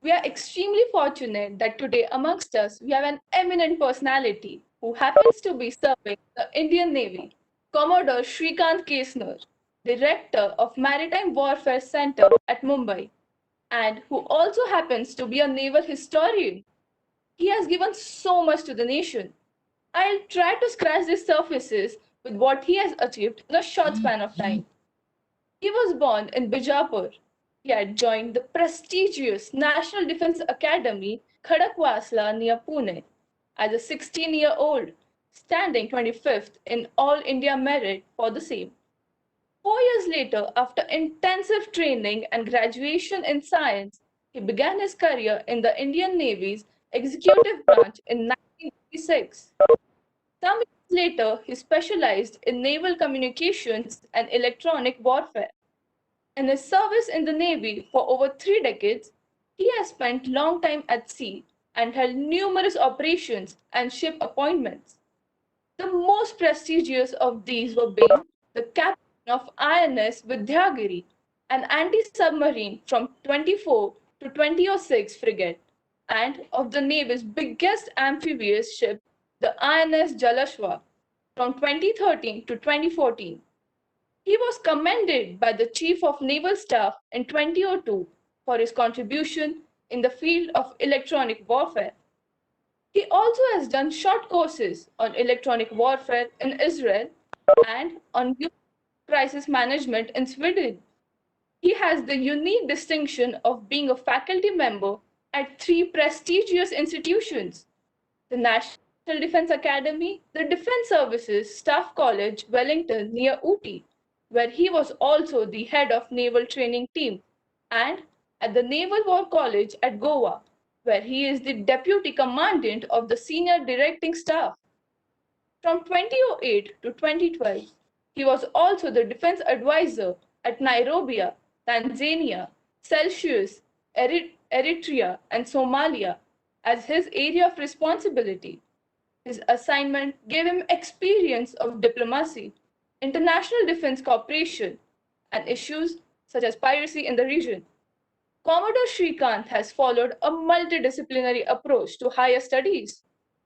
We are extremely fortunate that today amongst us we have an eminent personality who happens to be serving the Indian Navy, Commodore Shrikant Kesner, Director of Maritime Warfare Center at Mumbai, and who also happens to be a naval historian. He has given so much to the nation. I'll try to scratch the surfaces with what he has achieved in a short span of time. He was born in Bijapur. He had joined the prestigious National Defense Academy, Khadakwasla near Pune, as a 16-year-old, standing 25th in All India merit for the same. 4 years later, after intensive training and graduation in science, he began his career in the Indian Navy's executive branch in 1986. Some years later, he specialized in naval communications and electronic warfare. In his service in the Navy for over 3 decades, he has spent long time at sea and held numerous operations and ship appointments. The most prestigious of these were being the captain of INS Vidyagiri, an anti-submarine from 24 to 2006 frigate, and of the Navy's biggest amphibious ship, the INS Jalashwa, from 2013 to 2014. He was commended by the Chief of Naval Staff in 2002 for his contribution in the field of electronic warfare. He also has done short courses on electronic warfare in Israel and on youth crisis management in Sweden. He has the unique distinction of being a faculty member at three prestigious institutions: the National Defense Academy, the Defense Services Staff College, Wellington, near Ooty, where he was also the head of naval training team, and at the Naval War College at Goa, where he is the deputy commandant of the senior directing staff. From 2008 to 2012, he was also the defense advisor at Nairobi, Tanzania, Celsius, Eritrea, and Somalia as his area of responsibility. His assignment gave him experience of diplomacy, international defense cooperation, and issues such as piracy in the region. Commodore Shrikant has followed a multidisciplinary approach to higher studies.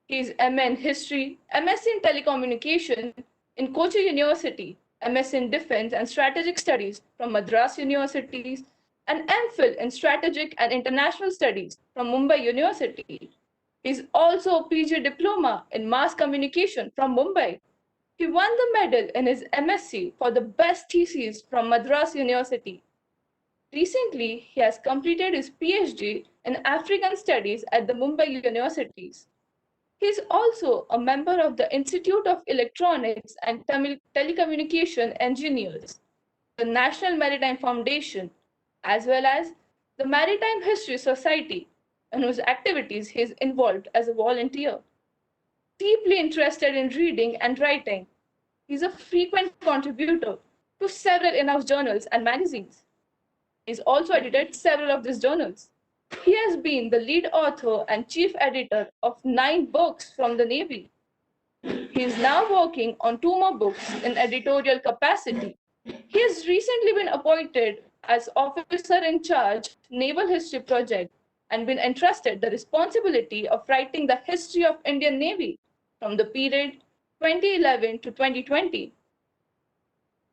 He is MA in History, MSc in Telecommunication in Kochi University, MSc in Defense and Strategic Studies from Madras Universities, and MPhil in Strategic and International Studies from Mumbai University. He is also a PG Diploma in Mass Communication from Mumbai. He won the medal in his MSc for the best thesis from Madras University. Recently, he has completed his PhD in African Studies at the Mumbai Universities. He is also a member of the Institute of Electronics and Telecommunication Engineers, the National Maritime Foundation, as well as the Maritime History Society, in whose activities he is involved as a volunteer. Deeply interested in reading and writing, he is a frequent contributor to several in-house journals and magazines. He has also edited several of these journals. He has been the lead author and chief editor of 9 books from the Navy. He is now working on 2 more books in editorial capacity. He has recently been appointed as officer in charge Naval History Project and been entrusted the responsibility of writing the history of Indian Navy from the period 2011 to 2020.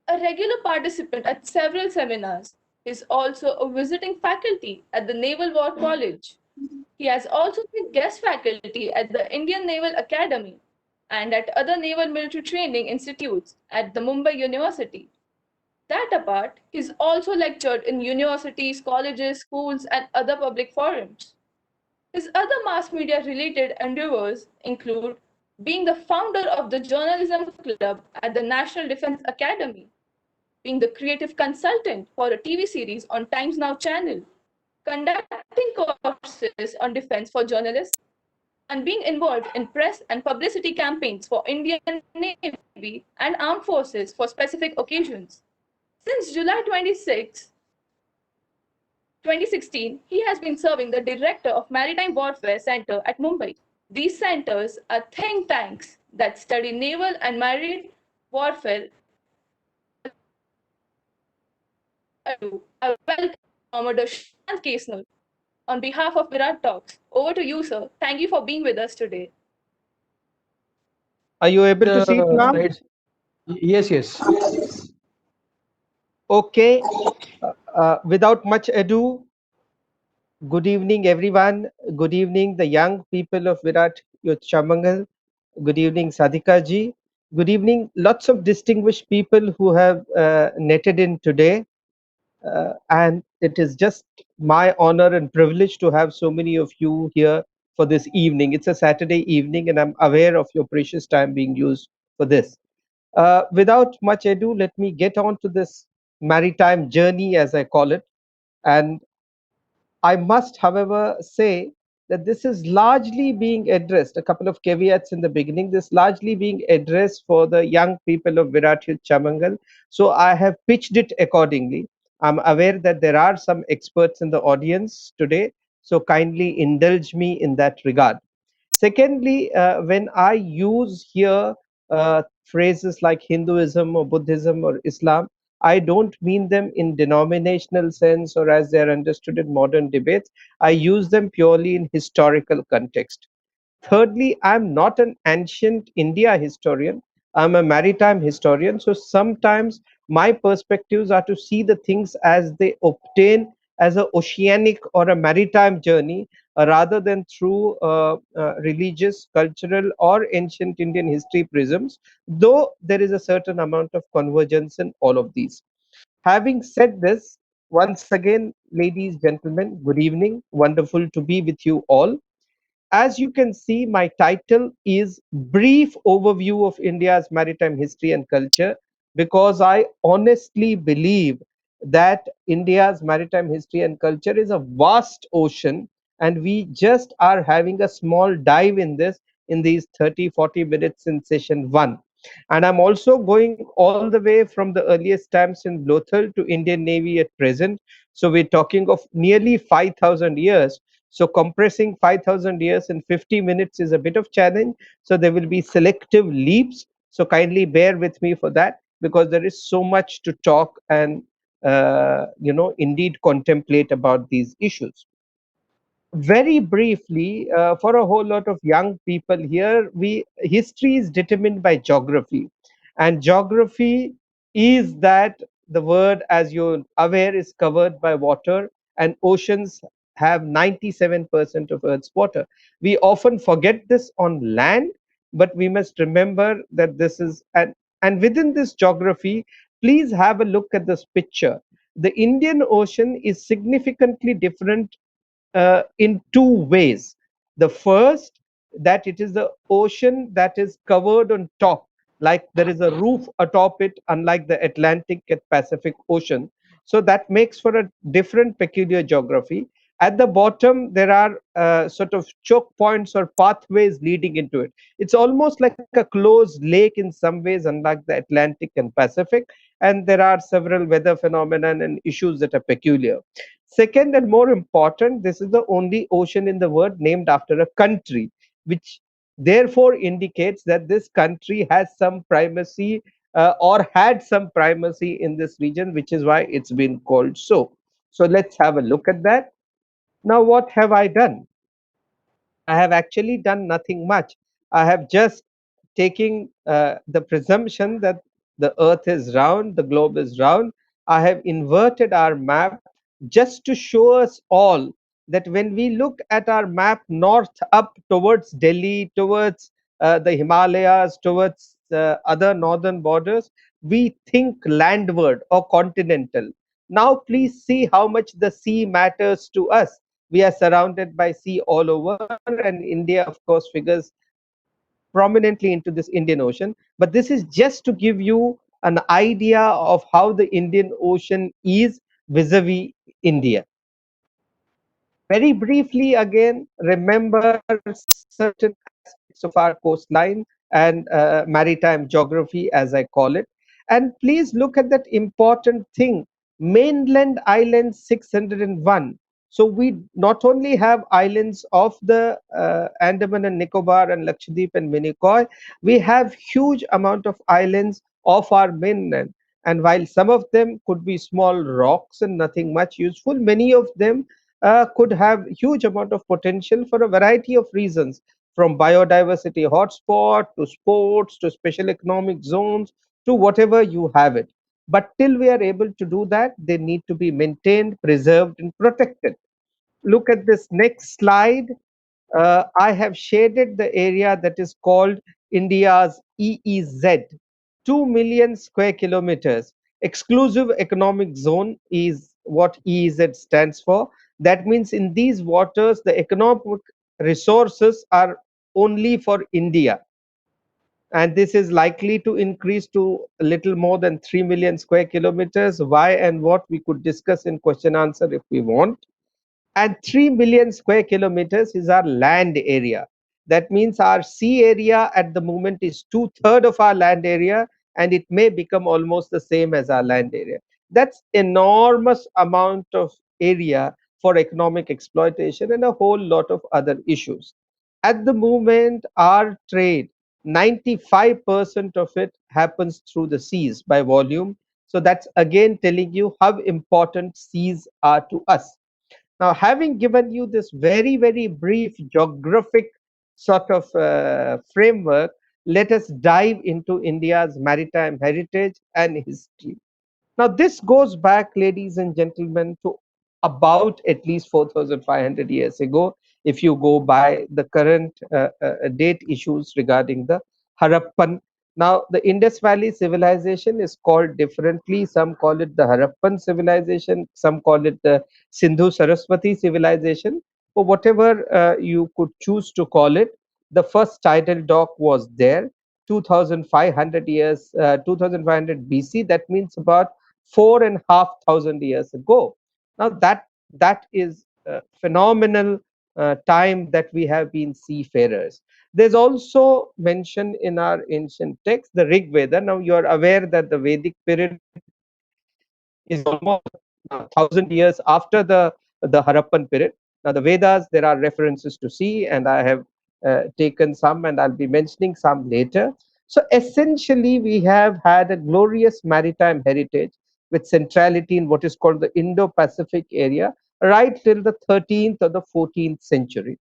A regular participant at several seminars, he is also a visiting faculty at the Naval War College. He has also been guest faculty at the Indian Naval Academy and at other naval military training institutes at the Mumbai University. That apart, he's also lectured in universities, colleges, schools, and other public forums. His other mass media related endeavors include being the founder of the Journalism Club at the National Defense Academy, being the creative consultant for a TV series on Times Now channel, conducting courses on defense for journalists, and being involved in press and publicity campaigns for Indian Navy and armed forces for specific occasions. Since July 2016, he has been serving the director of Maritime Warfare Center at Mumbai. These centers are think tanks that study naval and marine warfare. I welcome Commodore Shrikant Kesner. on behalf of Virat Talks. Over to you, sir. Thank you for being with us today. Are you able to see it The now? slides. Yes, yes. Okay. Without much ado, good evening, everyone. Good evening, the young people of Virat Youth Chamangal. Good evening, Sadhika ji. Good evening, lots of distinguished people who have netted in today. And it is just my honor and privilege to have so many of you here for this evening. It's a Saturday evening, and I'm aware of your precious time being used for this. Without much ado, let me get on to this maritime journey, as I call it. And I must, however, say that this is largely being addressed, a couple of caveats in the beginning, this largely being addressed for the young people of Virat Youth Chamangal. So I have pitched it accordingly. I'm aware that there are some experts in the audience today, so kindly indulge me in that regard. Secondly, when I use here phrases like Hinduism or Buddhism or Islam, I don't mean them in denominational sense or as they are understood in modern debates. I use them purely in historical context. Thirdly, I'm not an ancient India historian. I'm a maritime historian. So sometimes my perspectives are to see the things as they obtain as a oceanic or a maritime journey rather than through religious, cultural, or ancient Indian history prisms, though there is a certain amount of convergence in all of these. Having said this, once again, ladies, gentlemen, good evening. Wonderful to be with you all. As you can see, my title is Brief Overview of India's Maritime History and Culture because I honestly believe that India's maritime history and culture is a vast ocean, and we just are having a small dive in this in these 30-40 minutes in session 1. And I'm also going all the way from the earliest times in Lothal to Indian Navy at present. So we're talking of nearly 5,000 years. So compressing 5,000 years in 50 minutes is a bit of challenge. So there will be selective leaps. So kindly bear with me for that because there is so much to talk and indeed contemplate about these issues. Very briefly, for a whole lot of young people here, we history is determined by geography, and geography is that the word, as you're aware, is covered by water, and oceans have 97% of Earth's water. We often forget this on land, but we must remember that this is and within this geography, please have a look at this picture. The Indian Ocean is significantly different in two ways. The first, that it is the ocean that is covered on top, like there is a roof atop it, unlike the Atlantic and Pacific Ocean. So that makes for a different peculiar geography. At the bottom, there are sort of choke points or pathways leading into it. It's almost like a closed lake in some ways, unlike the Atlantic and Pacific. And there are several weather phenomena and issues that are peculiar. Second, and more important, this is the only ocean in the world named after a country, which therefore indicates that this country has some primacy or had some primacy in this region, which is why it's been called so. So let's have a look at that. Now, what have I done? I have actually done nothing much. I have just taking the presumption that the earth is round, the globe is round. I have inverted our map just to show us all that when we look at our map north up towards Delhi, towards the Himalayas, towards other northern borders, we think landward or continental. Now, please see how much the sea matters to us. We are surrounded by sea all over, and India, of course, figures prominently into this Indian Ocean. But this is just to give you an idea of how the Indian Ocean is vis-a-vis India. Very briefly, again, remember certain aspects of our coastline and maritime geography, as I call it. And please look at that important thing, mainland islands 601. So we not only have islands of the Andaman and Nicobar and Lakshadweep and Minicoy, we have huge amount of islands of our mainland. And while some of them could be small rocks and nothing much useful, many of them could have huge amount of potential for a variety of reasons, from biodiversity hotspot to sports to special economic zones to whatever you have it. But till we are able to do that, they need to be maintained, preserved, and protected. Look at this next slide. I have shaded the area that is called India's EEZ, 2 million square kilometers. Exclusive economic zone is what EEZ stands for. That means in these waters, the economic resources are only for India. And this is likely to increase to a little more than 3 million square kilometers. Why and what we could discuss in question answer if we want. And 3 million square kilometers is our land area. That means our sea area at the moment is two-thirds of our land area, and it may become almost the same as our land area. That's enormous amount of area for economic exploitation and a whole lot of other issues. At the moment, our trade, 95% of it happens through the seas by volume. So that's again telling you how important seas are to us. Now, having given you this very, very brief geographic sort of framework, let us dive into India's maritime heritage and history. Now, this goes back, ladies and gentlemen, to about at least 4,500 years ago, if you go by the current date issues regarding the Harappan. Now, the Indus Valley civilization is called differently. Some call it the Harappan civilization, some call it the Sindhu Saraswati civilization, or whatever you could choose to call it. The first tidal dock was there 2500 years 2500 BC. That means about 4,500 years ago. Now that is phenomenal time that we have been seafarers. There's also mentioned in our ancient text the Rig Veda. Now you are aware that the Vedic period is almost 1,000 years after the Harappan period. Now the Vedas, there are references to sea, and I have taken some, and I'll be mentioning some later. So essentially, we have had a glorious maritime heritage with centrality in what is called the Indo-Pacific area right till the 13th or the 14th century.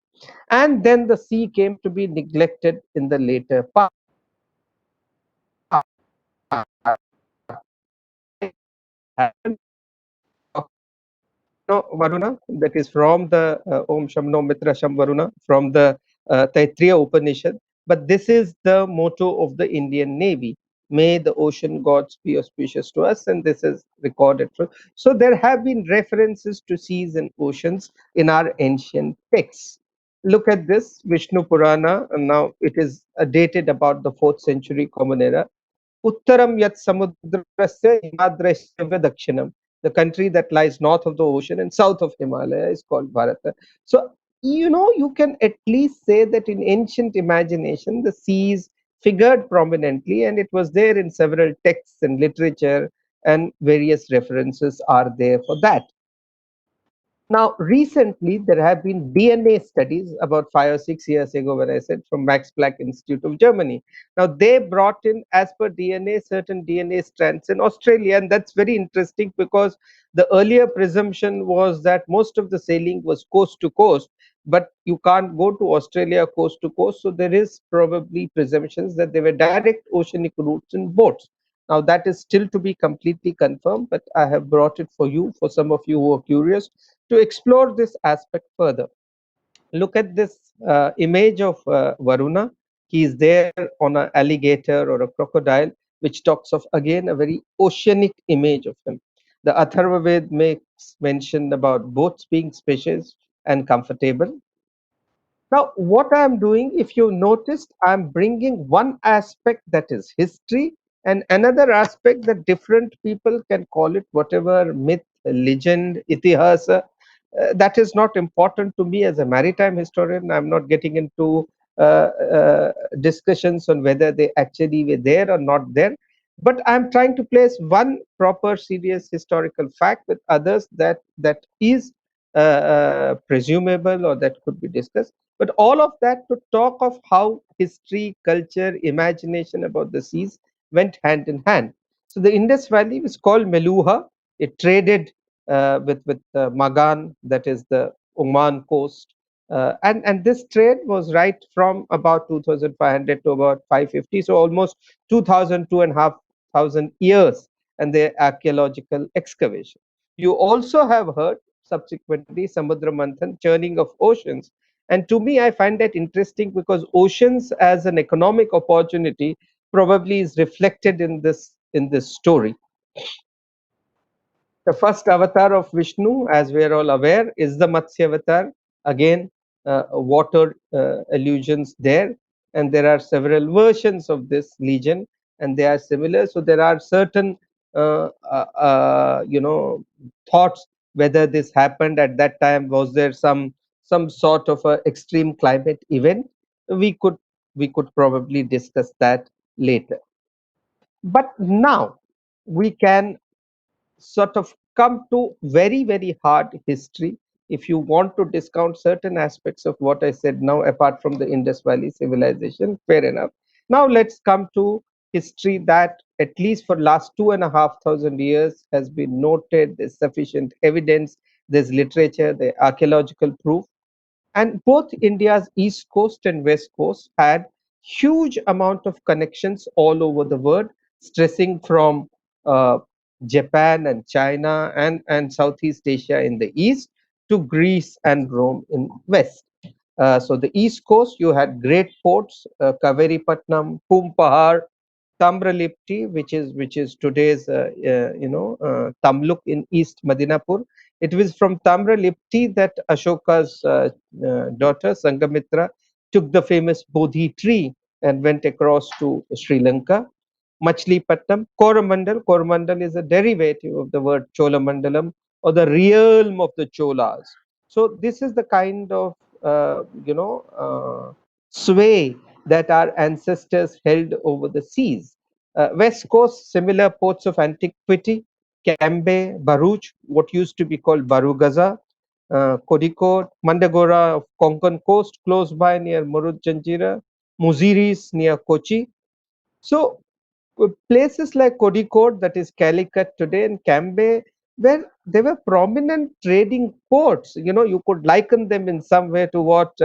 And then the sea came to be neglected in the later part. Varuna, that is from the Om Shamno Mitra Sham Varuna, from the Taittiriya Upanishad. But this is the motto of the Indian Navy. May the ocean gods be auspicious to us, and this is recorded. So there have been references to seas and oceans in our ancient texts. Look at this Vishnu Purana, and now it is dated about the 4th century Common Era. Uttaram yat samudrasya himadrasya dakshinam. The country that lies north of the ocean and south of Himalaya is called Bharata. So, you can at least say that in ancient imagination, the seas figured prominently, and it was there in several texts and literature, and various references are there for that. Now, recently, there have been DNA studies about 5 or 6 years ago, when I said from Max Planck Institute of Germany. Now, they brought in, as per DNA, certain DNA strands in Australia. And that's very interesting because the earlier presumption was that most of the sailing was coast to coast, but you can't go to Australia coast to coast. So, there is probably presumptions that there were direct oceanic routes in boats. Now, that is still to be completely confirmed, but I have brought it for you, for some of you who are curious, to explore this aspect further. Look at this image of Varuna. He is there on an alligator or a crocodile, which talks of again a very oceanic image of him. The Atharva Ved makes mention about boats being spacious and comfortable. Now, what I'm doing, if you noticed, I'm bringing one aspect that is history and another aspect that different people can call it whatever myth, legend, itihasa. That is not important to me as a maritime historian. I'm not getting into discussions on whether they actually were there or not there. But I'm trying to place one proper, serious historical fact with others that is presumable or that could be discussed. But all of that to talk of how history, culture, imagination about the seas went hand in hand. So the Indus Valley was called Meluha. It traded with Magan, that is the Oman coast. And this trade was right from about 2500 to about 550, so almost 2000, 2500 years, and the archaeological excavation. You also have heard subsequently Samudra Manthan, churning of oceans. And to me, I find that interesting because oceans as an economic opportunity probably is reflected in this story. The first avatar of Vishnu, as we are all aware, is the Matsya avatar. Again, water allusions there, and there are several versions of this legend, and they are similar. So there are certain, thoughts whether this happened at that time. Was there some sort of a extreme climate event? We could we could probably discuss that later. But now we can sort of come to very hard history if you want to discount certain aspects of what I said now, apart from the Indus Valley civilization. Fair enough. Now let's come to history that at least for last 2,500 years has been noted. There's sufficient evidence, there's literature, the archaeological proof, and both India's east coast and west coast had huge amount of connections all over the world, stressing from uh, Japan and China and Southeast Asia in the east to Greece and Rome in west. So the east coast, you had great ports, Kaveripatnam, Pumpahar, Tamralipti, which is today's Tamluk in East Madinapur. It was from Tamralipti that Ashoka's daughter Sangamitra took the famous Bodhi tree and went across to Sri Lanka. Machilipatnam, Coromandel. Coromandel is a derivative of the word Cholamandalam, or the realm of the Cholas. So this is the kind of sway that our ancestors held over the seas. West Coast, similar ports of antiquity, Cambe, Bharuch, what used to be called Barugaza, Kozhikode, Mandagora of Konkan coast, close by near Murud Janjira, Muziris near Kochi. So places like Kozhikode, that is Calicut today, and Cambay, where they were prominent trading ports. You could liken them in some way to what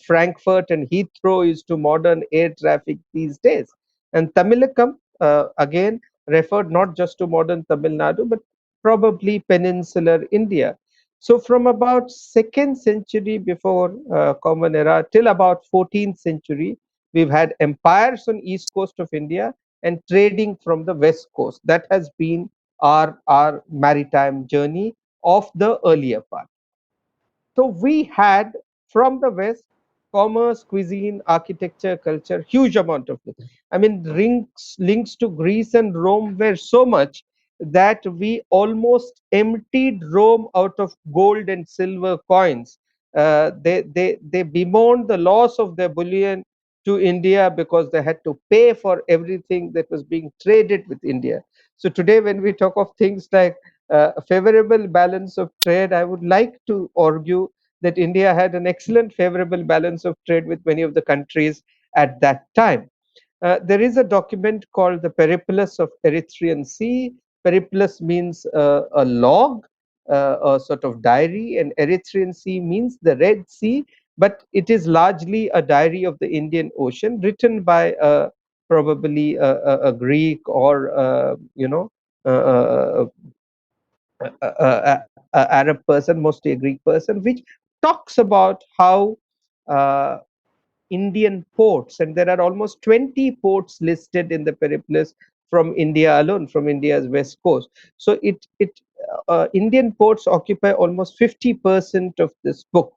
Frankfurt and Heathrow is to modern air traffic these days. And Tamilakam, again, referred not just to modern Tamil Nadu, but probably peninsular India. So from about 2nd century before Common Era till about 14th century, we've had empires on east coast of India and trading from the west coast. That has been our maritime journey of the earlier part. So we had from the West commerce, cuisine, architecture, culture, huge amount of it. I mean, links to Greece and Rome were so much that we almost emptied Rome out of gold and silver coins. They bemoaned the loss of their bullion to India because they had to pay for everything that was being traded with India. So today, when we talk of things like a favorable balance of trade, I would like to argue that India had an excellent favorable balance of trade with many of the countries at that time. There is a document called the Periplus of Erythraean Sea. Periplus means a log, a sort of diary, and Erythraean Sea means the Red Sea, but it is largely a diary of the Indian Ocean written by probably a Greek or uh, Arab person, mostly a Greek person, which talks about how uh, Indian ports, and there are almost 20 ports listed in the Periplus from India alone, from India's west coast. So Indian ports occupy almost 50% of this book.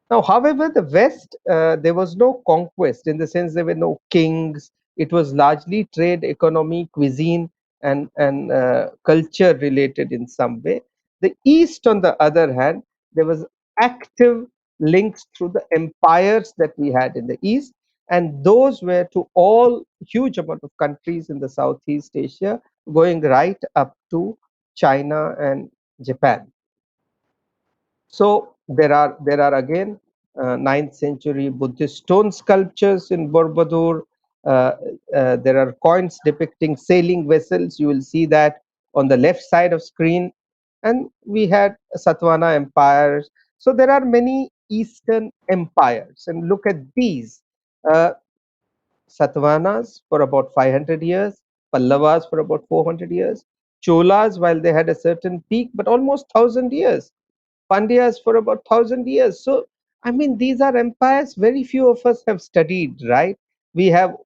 Now, however, the West, there was no conquest in the sense there were no kings. It was largely trade, economy, cuisine, and culture related in some way. The East, on the other hand, there was active links through the empires that we had in the East, and those were to all huge amount of countries in the Southeast Asia, going right up to China and Japan. So there are again 9th century Buddhist stone sculptures in Borobudur. There are coins depicting sailing vessels. You will see that on the left side of screen. and we had Satavahana empires. So there are many Eastern empires, and look at these. Uh, Satavahanas for about 500 years, Pallavas for about 400 years, Cholas while they had a certain peak, but almost 1,000 years. Pandyas for about 1,000 years. So, I mean, these are empires very few of us have studied, right? We have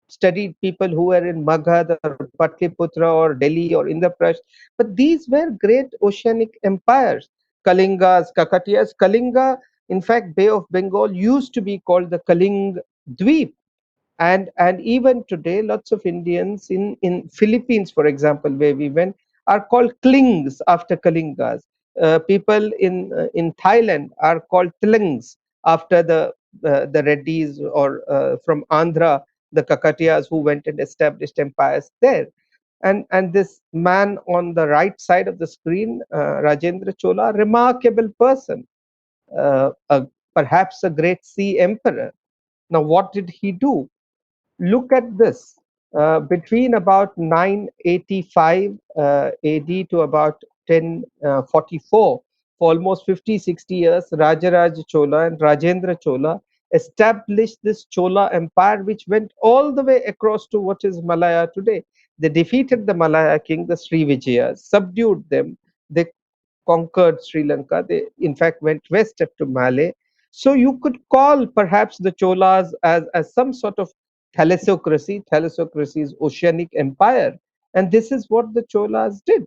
studied people who were in Magadha or Patliputra or Delhi or Indraprasth, but these were great oceanic empires. Kalingas, Kakatiyas. Kalinga, in fact, Bay of Bengal used to be called the Kaling Dweep, and even today lots of Indians in Philippines, for example, where we went, are called klings after Kalingas. People in Thailand are called tlings after the Reddis, or from Andhra, the Kakatiyas who went and established empires there. And this man on the right side of the screen, Rajendra Chola, remarkable person, perhaps a great sea emperor. Now what did he do? Look at this. Between about 985 AD to about 1044, for almost 50, 60 years, Rajaraj Chola and Rajendra Chola established this Chola empire, which went all the way across to what is Malaya today. They defeated the Malaya king, the Srivijayas, subdued them. They conquered Sri Lanka. They, in fact, went west up to Malay. So you could call perhaps the Cholas as some sort of thalassocracy. Thalassocracy is oceanic empire. And this is what the Cholas did.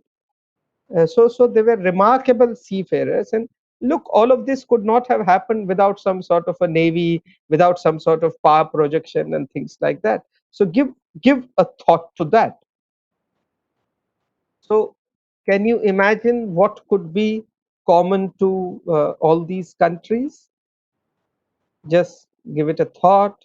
So they were remarkable seafarers. And look, all of this could not have happened without some sort of a navy, without some sort of power projection and things like that. So give a thought to that. So, can you imagine what could be common to all these countries? Just give it a thought.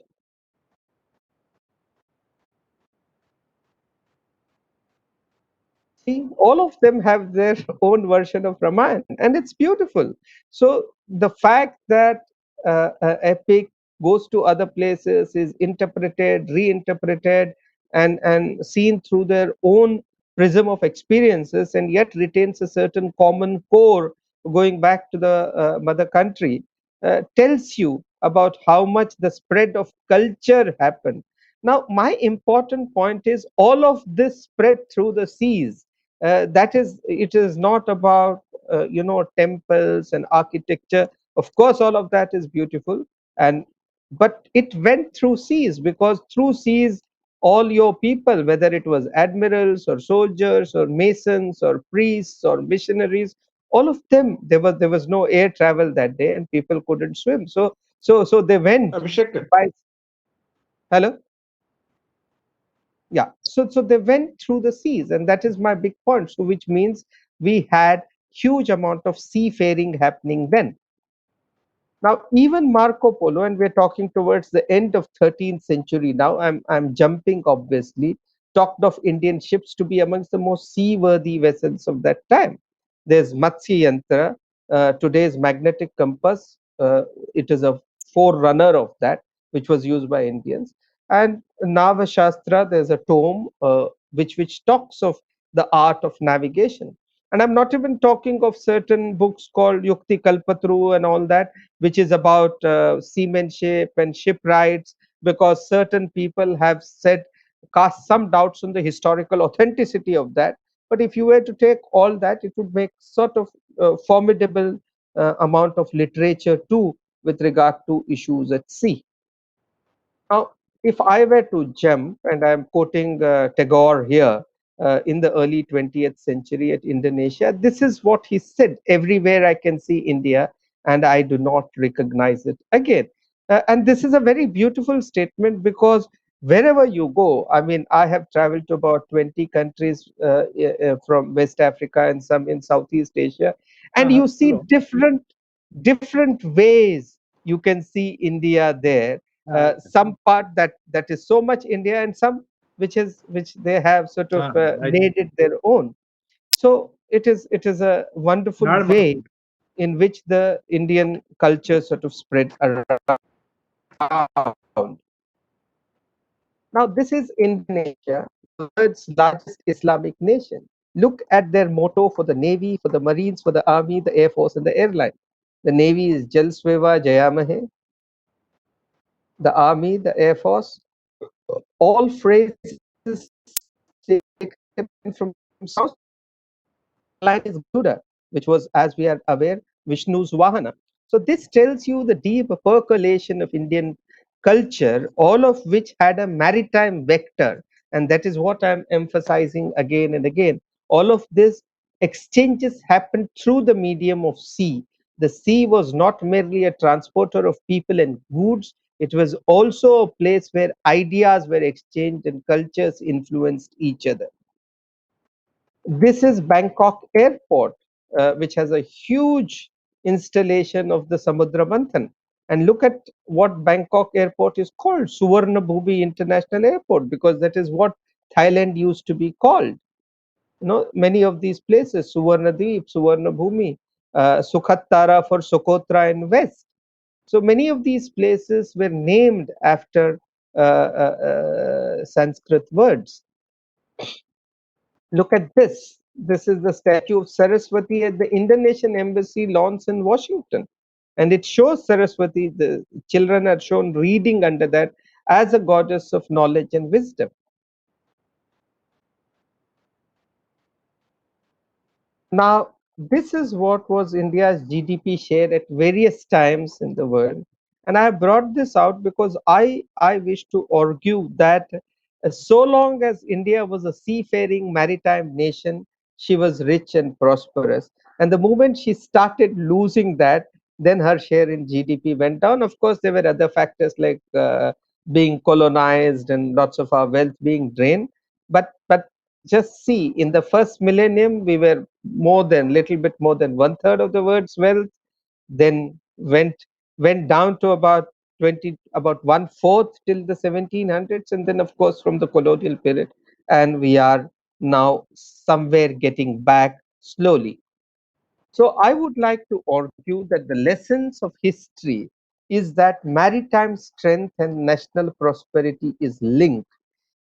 See, all of them have their own version of Ramayana, and it's beautiful. So, the fact that epic goes to other places, is interpreted, reinterpreted, and seen through their own prism of experiences, and yet retains a certain common core going back to the mother country, tells you about how much the spread of culture happened. Now, my important point is all of this spread through the seas. That is, it is not about temples and architecture. Of course, all of that is beautiful, and but it went through seas, because through seas all your people, whether it was admirals or soldiers or masons or priests or missionaries, all of them, there was no air travel that day, and people couldn't swim. So they went Abhishek, by. Hello. Yeah, so they went through the seas, and that is my big point. So which means we had huge amount of seafaring happening then. Now, even Marco Polo, and we're talking towards the end of 13th century now, I'm jumping obviously, talked of Indian ships to be amongst the most seaworthy vessels of that time. There's Matsya Yantra, today's magnetic compass. It is a forerunner of that, which was used by Indians. And Nava Shastra, there's a tome which talks of the art of navigation. And I'm not even talking of certain books called Yukti Kalpatru and all that, which is about seamanship and shipwrights, because certain people have said, cast some doubts on the historical authenticity of that. But if you were to take all that, it would make sort of formidable amount of literature too with regard to issues at sea. Now, if I were to jump, and I'm quoting Tagore here, in the early 20th century at Indonesia, this is what he said: everywhere I can see India, and I do not recognize it again. And this is a very beautiful statement, because wherever you go, I mean, I have traveled to about 20 countries from West Africa and some in Southeast Asia, and you see hello. different ways you can see India there. Some part that is so much India, and some which they have sort of Right. made it their own. So it is a wonderful Not way in which the Indian culture sort of spread around. Now this is Indonesia, the world's largest Islamic nation. Look at their motto for the Navy, for the Marines, for the Army, the Air Force, and the airline. The Navy is Jal Sweva Jayamahe. The Army, the Air Force, all phrases taken from Sanskrit. Line is Garuda, which was, as we are aware, Vishnu's Vahana. So this tells you the deep percolation of Indian culture, all of which had a maritime vector. And that is what I'm emphasizing again and again. All of this exchanges happened through the medium of sea. The sea was not merely a transporter of people and goods, it was also a place where ideas were exchanged and cultures influenced each other. This is Bangkok Airport, which has a huge installation of the Samudra Manthan. And look at what Bangkok Airport is called, Suvarnabhumi International Airport, because that is what Thailand used to be called. You know, many of these places, Suvarnadweep, Suvarnabhumi, Sukhattara for Sokotra in West. So many of these places were named after Sanskrit words. Look at this. This is the statue of Saraswati at the Indonesian Embassy lawns in Washington. And it shows Saraswati, the children are shown reading under that as a goddess of knowledge and wisdom. Now, this is what was India's GDP share at various times in the world. And I brought this out because I wish to argue that so long as India was a seafaring maritime nation, she was rich and prosperous. And the moment she started losing that, then her share in GDP went down. Of course, there were other factors like being colonized and lots of our wealth being drained. But just see, in the first millennium, we were little bit more than one third of the world's wealth, then went down to about 20, about one fourth till the 1700s, and then of course from the colonial period, and we are now somewhere getting back slowly. So I would like to argue that the lessons of history is that maritime strength and national prosperity is linked,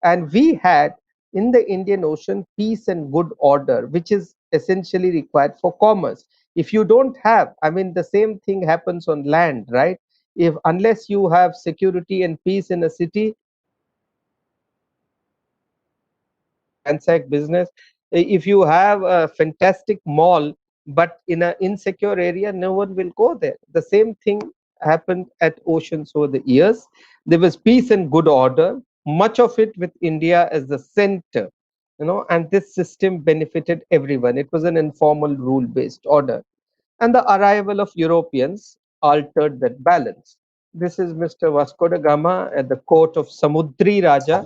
and we had in the Indian Ocean peace and good order, which is essentially required for commerce. If you don't have, I mean, the same thing happens on land, right? If unless you have security and peace in a city, transact business. If you have a fantastic mall, but in an insecure area, no one will go there. The same thing happened at Oceans over the years. There was peace and good order, much of it with India as the center, and this system benefited everyone. It was an informal rule-based order. And the arrival of Europeans altered that balance. This is Mr. Vasco da Gama at the court of Samudri Raja,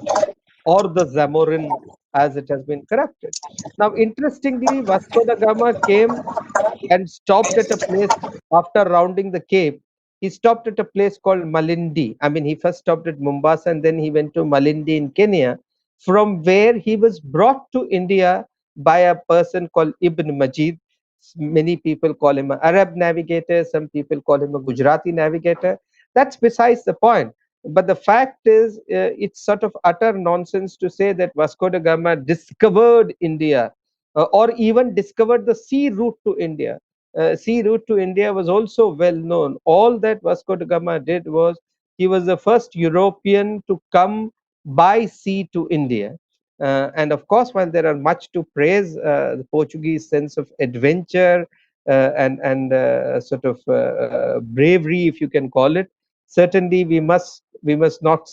or the Zamorin as it has been corrupted. Now, interestingly, Vasco da Gama came and stopped at a place after rounding the Cape. He stopped at a place called Malindi. I mean, he first stopped at Mombasa and then he went to Malindi in Kenya, from where he was brought to India by a person called Ibn Majid. Many people call him an Arab navigator, some people call him a Gujarati navigator. That's besides the point. But the fact is, it's sort of utter nonsense to say that Vasco da Gama discovered India or even discovered the sea route to India. Sea route to India was also well known. All that Vasco da Gama did was he was the first European to come by sea to India. And of course, while there are much to praise, the Portuguese sense of adventure and sort of bravery, if you can call it, certainly we must not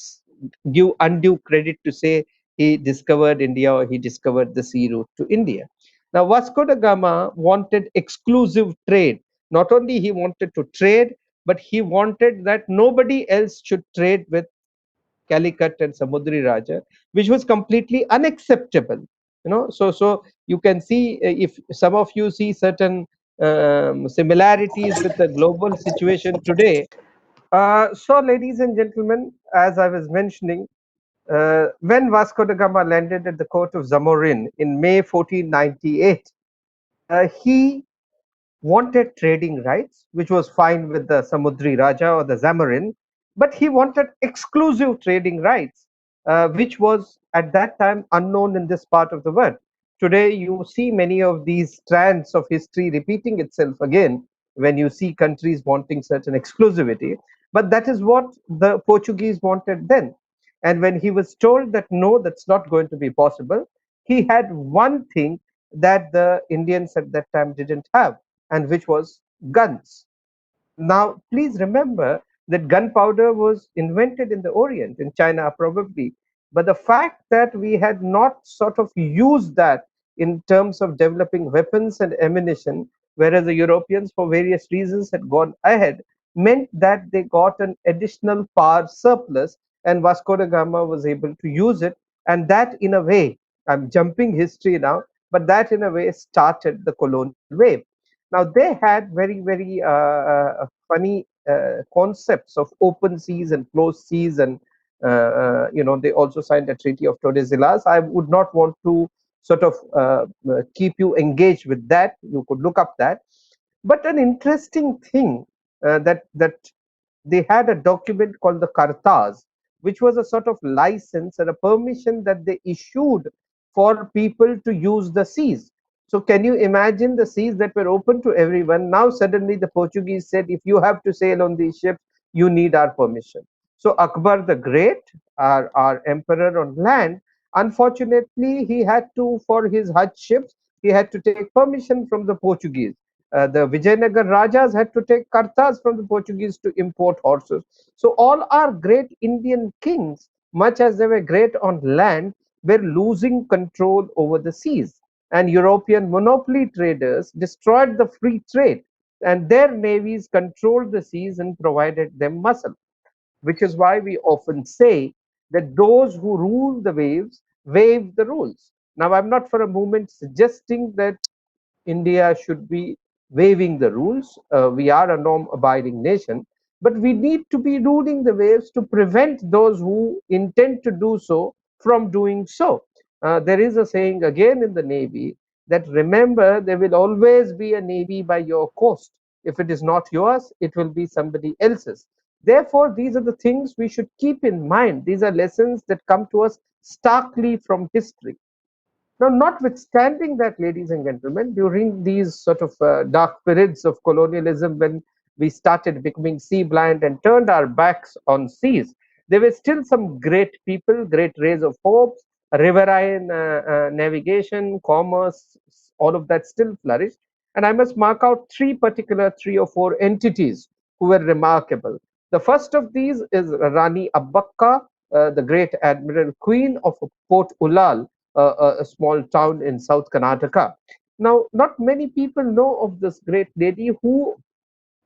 give undue credit to say he discovered India or he discovered the sea route to India. Now, Vasco da Gama wanted exclusive trade. Not only he wanted to trade, but he wanted that nobody else should trade with Calicut and Samudri Raja, which was completely unacceptable. So you can see, if some of you see certain similarities with the global situation today. So, ladies and gentlemen, as I was mentioning, when Vasco da Gama landed at the court of Zamorin in May 1498, he wanted trading rights, which was fine with the Samudri Raja or the Zamorin, but he wanted exclusive trading rights, which was at that time unknown in this part of the world. Today, you see many of these strands of history repeating itself again when you see countries wanting certain exclusivity. But that is what the Portuguese wanted then. And when he was told that no, that's not going to be possible, he had one thing that the Indians at that time didn't have, and which was guns. Now, please remember that gunpowder was invented in the Orient, in China probably. But the fact that we had not sort of used that in terms of developing weapons and ammunition, whereas the Europeans, for various reasons, had gone ahead, meant that they got an additional power surplus, and Vasco da Gama was able to use it. And that, in a way, I'm jumping history now, but that, in a way, started the colonial wave. Now they had very funny concepts of open seas and closed seas, and they also signed a treaty of Tordesillas. I would not want to sort of keep you engaged with that. You could look up that. But an interesting thing that they had a document called the Kartas, which was a sort of license and a permission that they issued for people to use the seas. So can you imagine the seas that were open to everyone? Now suddenly the Portuguese said, if you have to sail on these ships, you need our permission. So Akbar the Great, our emperor on land, unfortunately he had to, for his Hajj ships, he had to take permission from the Portuguese. The Vijayanagar Rajas had to take kartas from the Portuguese to import horses. So all our great Indian kings, much as they were great on land, were losing control over the seas. And European monopoly traders destroyed the free trade, and their navies controlled the seas and provided them muscle, which is why we often say that those who rule the waves wave the rules. Now, I'm not for a moment suggesting that India should be waiving the rules. We are a norm abiding nation, but we need to be ruling the waves to prevent those who intend to do so from doing so. There is a saying again in the Navy that remember, there will always be a Navy by your coast. If it is not yours, it will be somebody else's. Therefore, these are the things we should keep in mind. These are lessons that come to us starkly from history. Now, notwithstanding that, ladies and gentlemen, during these sort of dark periods of colonialism, when we started becoming sea blind and turned our backs on seas, there were still some great people, great rays of hope, riverine navigation, commerce, all of that still flourished. And I must mark out three or four entities who were remarkable. The first of these is Rani Abbakka, the great admiral queen of Port Ulal, a small town in South Karnataka. Now, not many people know of this great lady who,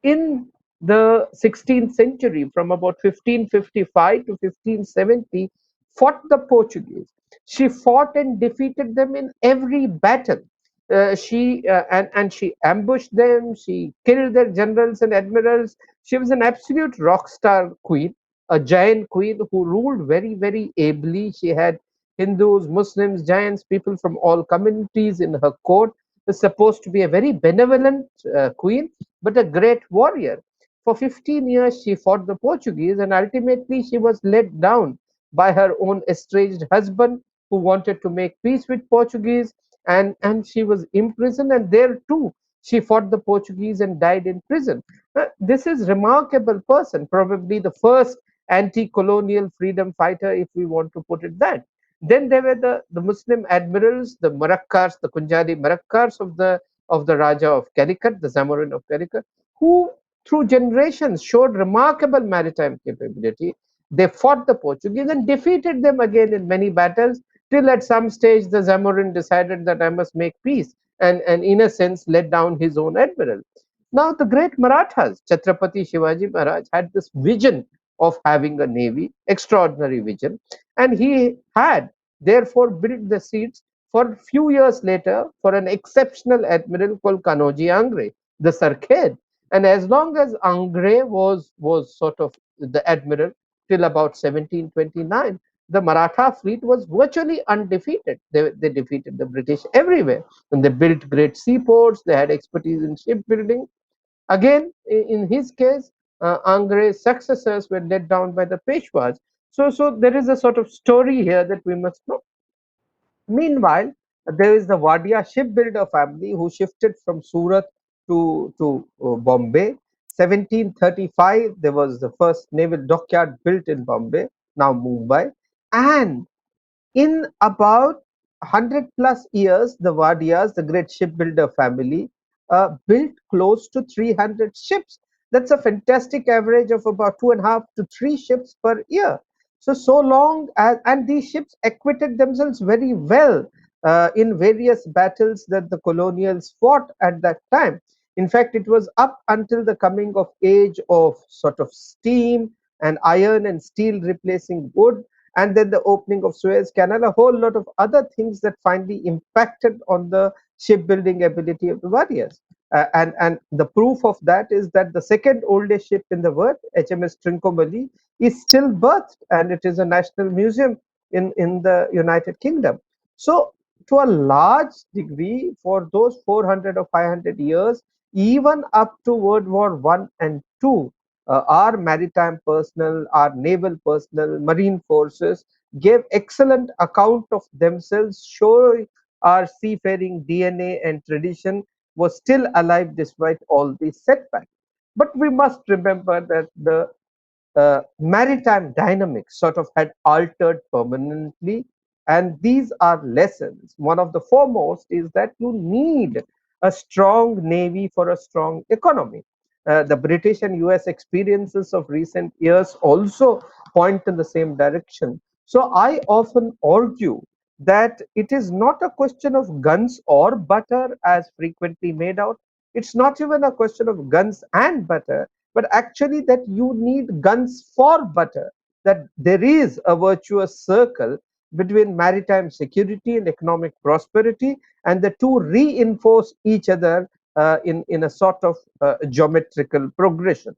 in the 16th century, from about 1555 to 1570, fought the Portuguese. She fought and defeated them in every battle. And she ambushed them. She killed their generals and admirals. She was an absolute rock star queen, a giant queen who ruled very ably. She had Hindus, Muslims, giants, people from all communities in her court. Was supposed to be a very benevolent queen, but a great warrior. For 15 years, she fought the Portuguese, and ultimately she was let down by her own estranged husband, who wanted to make peace with Portuguese, and she was imprisoned, and there too she fought the Portuguese and died in prison. This is remarkable person, probably the first anti-colonial freedom fighter, if we want to put it that. Then there were the Muslim admirals, the Marakkars, the Kunjabi Marakkars of the Raja of Calicut, the Zamorin of Calicut, who through generations showed remarkable maritime capability. They fought the Portuguese and defeated them again in many battles, till at some stage the Zamorin decided that I must make peace, and in a sense let down his own admiral. Now the great Marathas, Chhatrapati Shivaji Maharaj, had this vision of having a navy, extraordinary vision, and he had therefore built the seats for a few years later for an exceptional admiral called Kanoji Angre, the Sarkhed. And as long as Angre was sort of the admiral till about 1729, the Maratha fleet was virtually undefeated. They defeated the British everywhere, and they built great seaports. They had expertise in shipbuilding. Again, in his case, Angre's successors were let down by the Peshwas. So there is a sort of story here that we must know. Meanwhile, There is the Wadia shipbuilder family who shifted from Surat to Bombay. 1735, there was the first naval dockyard built in Bombay, now Mumbai. And in about 100 plus years, the Wadias, the great shipbuilder family, built close to 300 ships. That's a fantastic average of about 2.5 to 3 ships per year. So long as, and these ships acquitted themselves very well in various battles that the colonials fought at that time. In fact, it was up until the coming of age of sort of steam and iron and steel replacing wood, and then the opening of Suez Canal, a whole lot of other things that finally impacted on the shipbuilding ability of the warriors. And the proof of that is that the second oldest ship in the world, HMS Trincomalee, is still berthed, and it is a national museum in the United Kingdom. So, to a large degree, for those 400 or 500 years, even up to World War One and Two, our maritime personnel, our naval personnel, marine forces gave excellent account of themselves, showing our seafaring DNA and tradition was still alive despite all these setbacks. But we must remember that the maritime dynamics sort of had altered permanently. And these are lessons. One of the foremost is that you need a strong navy for a strong economy. The British and US experiences of recent years also point in the same direction. So I often argue that it is not a question of guns or butter as frequently made out. It's not even a question of guns and butter, but actually that you need guns for butter, that there is a virtuous circle between maritime security and economic prosperity, and the two reinforce each other in a sort of geometrical progression.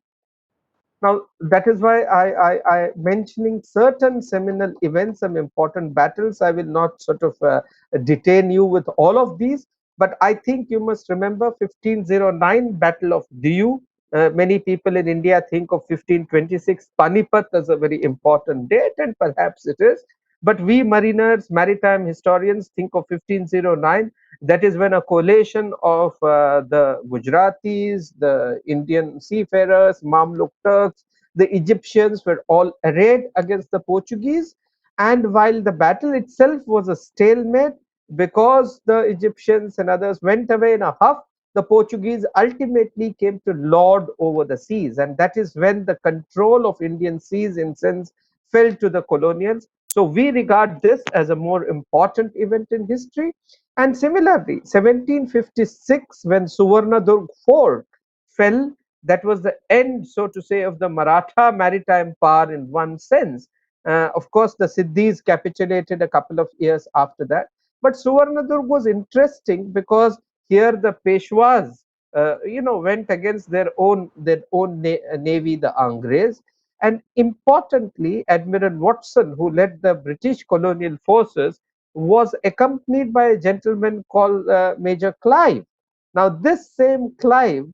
Now, that is why I mentioning certain seminal events, some important battles. I will not sort of detain you with all of these, but I think you must remember 1509 Battle of Diu. Many people in India think of 1526 Panipat as a very important date, and perhaps it is. But we mariners, maritime historians think of 1509. That is when a coalition of the Gujaratis, the Indian seafarers, Mamluk Turks, the Egyptians were all arrayed against the Portuguese. And while the battle itself was a stalemate, because the Egyptians and others went away in a huff, the Portuguese ultimately came to lord over the seas. And that is when the control of Indian seas, in sense, fell to the colonials. So we regard this as a more important event in history. And similarly, 1756, when Suvarnadurg fort fell, that was the end, so to say, of the Maratha maritime power in one sense. Of course, the Siddhis capitulated a couple of years after that. But Suvarnadurg was interesting because here the Peshwas, went against their own navy, the Angres. And importantly, Admiral Watson, who led the British colonial forces, was accompanied by a gentleman called Major Clive. Now, this same Clive,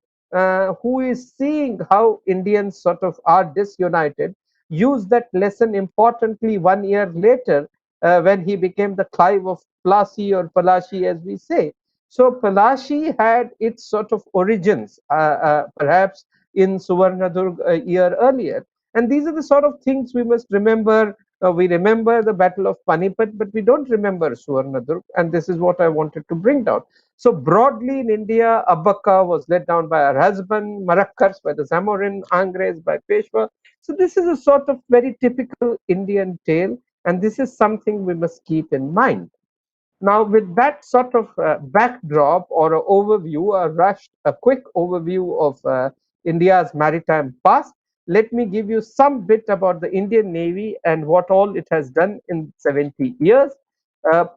who is seeing how Indians sort of are disunited, used that lesson importantly 1 year later when he became the Clive of Plassey or Palashi, as we say. So, Palashi had its sort of origins, perhaps in Suvarnadurg a year earlier. And these are the sort of things we must remember. We remember the Battle of Panipat, but we don't remember Suvarnadurg. And this is what I wanted to bring down. So broadly in India, Abbakka was led down by her husband, Marakkars by the Zamorin, Angres by Peshwa. So this is a sort of very typical Indian tale, and this is something we must keep in mind. Now, with that sort of backdrop or a overview, a quick overview of India's maritime past, let me give you some bit about the Indian Navy and what all it has done in 70 years.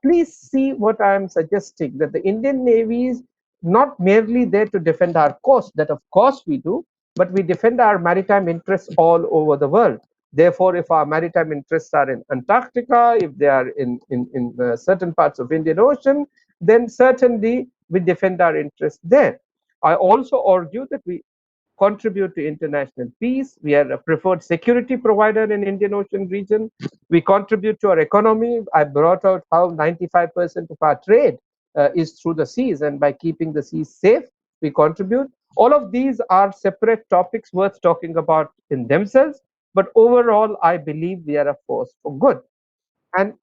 Please see what I am suggesting, that the Indian Navy is not merely there to defend our coast, that of course we do, but we defend our maritime interests all over the world. Therefore, if our maritime interests are in Antarctica, if they are in certain parts of Indian Ocean, then certainly we defend our interests there. I also argue that we contribute to international peace. We are a preferred security provider in Indian Ocean region. We contribute to our economy. I brought out how 95% of our trade is through the seas, and by keeping the seas safe, we contribute. All of these are separate topics worth talking about in themselves, but overall, I believe we are a force for good. And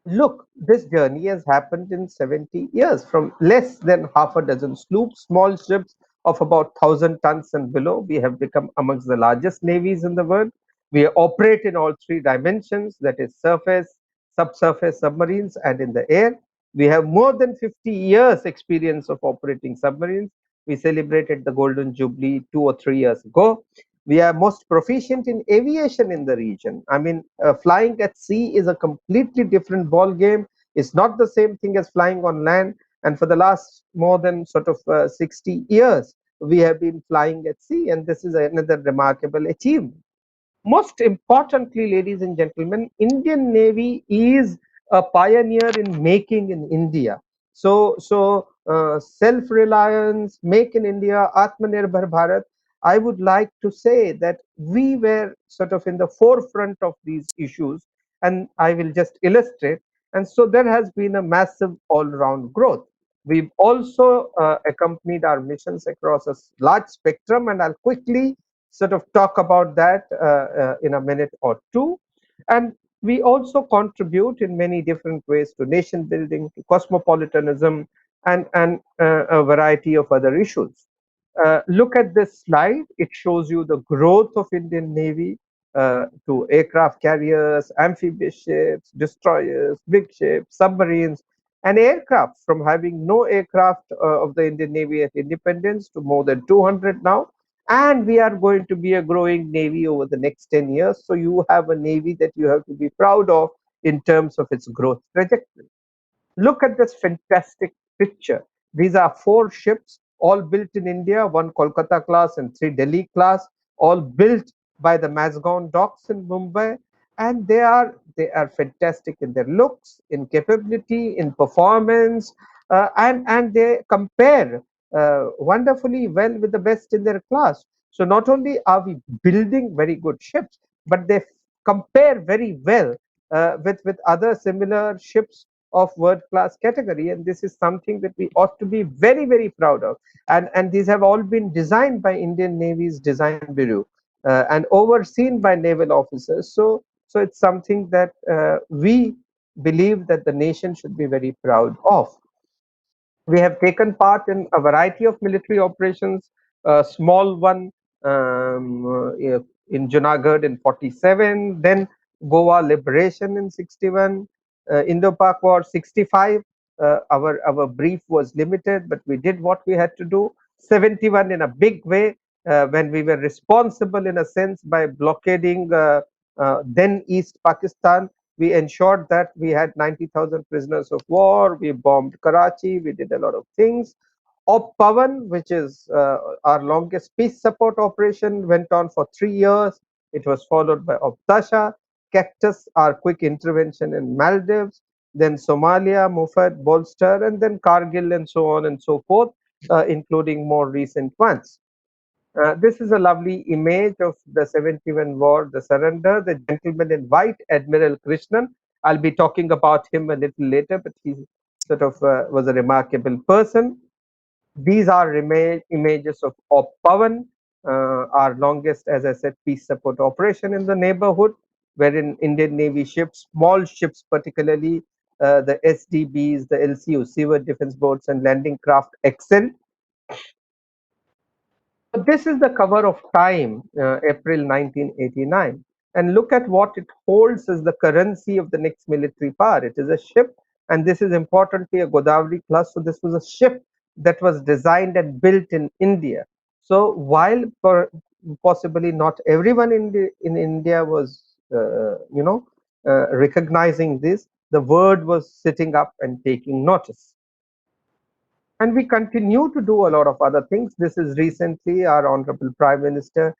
look, this journey has happened in 70 years from less than half a dozen sloops, small ships of about 1,000 tons and below. We have become amongst the largest navies in the world. We operate in all three dimensions, that is, surface, subsurface, submarines, and in the air. We have more than 50 years' experience of operating submarines. We celebrated the Golden Jubilee 2 or 3 years ago. We are most proficient in aviation in the region. I mean, flying at sea is a completely different ball game. It's not the same thing as flying on land. And for the last more than sort of 60 years, we have been flying at sea, and this is another remarkable achievement. Most importantly, ladies and gentlemen, Indian Navy is a pioneer in making in India. So self-reliance, make in India, Atmanirbhar Bharat. I would like to say that we were sort of in the forefront of these issues, and I will just illustrate. And so there has been a massive all-round growth. We've also accompanied our missions across a large spectrum, and I'll quickly sort of talk about that in a minute or two. And we also contribute in many different ways to nation building, to cosmopolitanism, and a variety of other issues. Look at this slide. It shows you the growth of Indian Navy to aircraft carriers, amphibious ships, destroyers, big ships, submarines, and aircraft, from having no aircraft of the Indian Navy at independence to more than 200 now. And we are going to be a growing Navy over the next 10 years. So you have a Navy that you have to be proud of in terms of its growth trajectory. Look at this fantastic picture. These are 4 ships, all built in India, 1 Kolkata class and 3 Delhi class, all built by the Mazgaon docks in Mumbai. And they are fantastic in their looks, in capability, in performance, and they compare wonderfully well with the best in their class. So not only are we building very good ships, but they compare very well with other similar ships of world class category, and this is something that we ought to be very, very proud of. And these have all been designed by Indian Navy's design bureau and overseen by naval officers. So it's something that we believe that the nation should be very proud of. We have taken part in a variety of military operations, a small one in Junagadh in 47, then Goa liberation in 61, Indo-Pak War 65. Our brief was limited, but we did what we had to do. 71 in a big way, when we were responsible in a sense by blockading then East Pakistan. We ensured that we had 90,000 prisoners of war. We bombed Karachi. We did a lot of things. Op Pavan, which is our longest peace support operation, went on for 3 years. It was followed by Op Tasha, Cactus, our quick intervention in Maldives, then Somalia, Mufat, Bolster, and then Kargil, and so on and so forth, including more recent ones. This is a lovely image of the 71 war, the surrender. The gentleman in white, Admiral Krishnan. I'll be talking about him a little later, but he sort of was a remarkable person. These are images of Op Pavan, our longest, as I said, peace support operation in the neighborhood, wherein Indian Navy ships, small ships particularly, the SDBs, the LCU, Seaward Defense Boats, and landing craft excelled. So this is the cover of Time, April 1989. And look at what it holds as the currency of the next military power. It is a ship, and this is importantly a Godavari class. So this was a ship that was designed and built in India. So while possibly not everyone in India was, recognizing this, the world was sitting up and taking notice. And we continue to do a lot of other things. This is recently our Honorable Prime Minister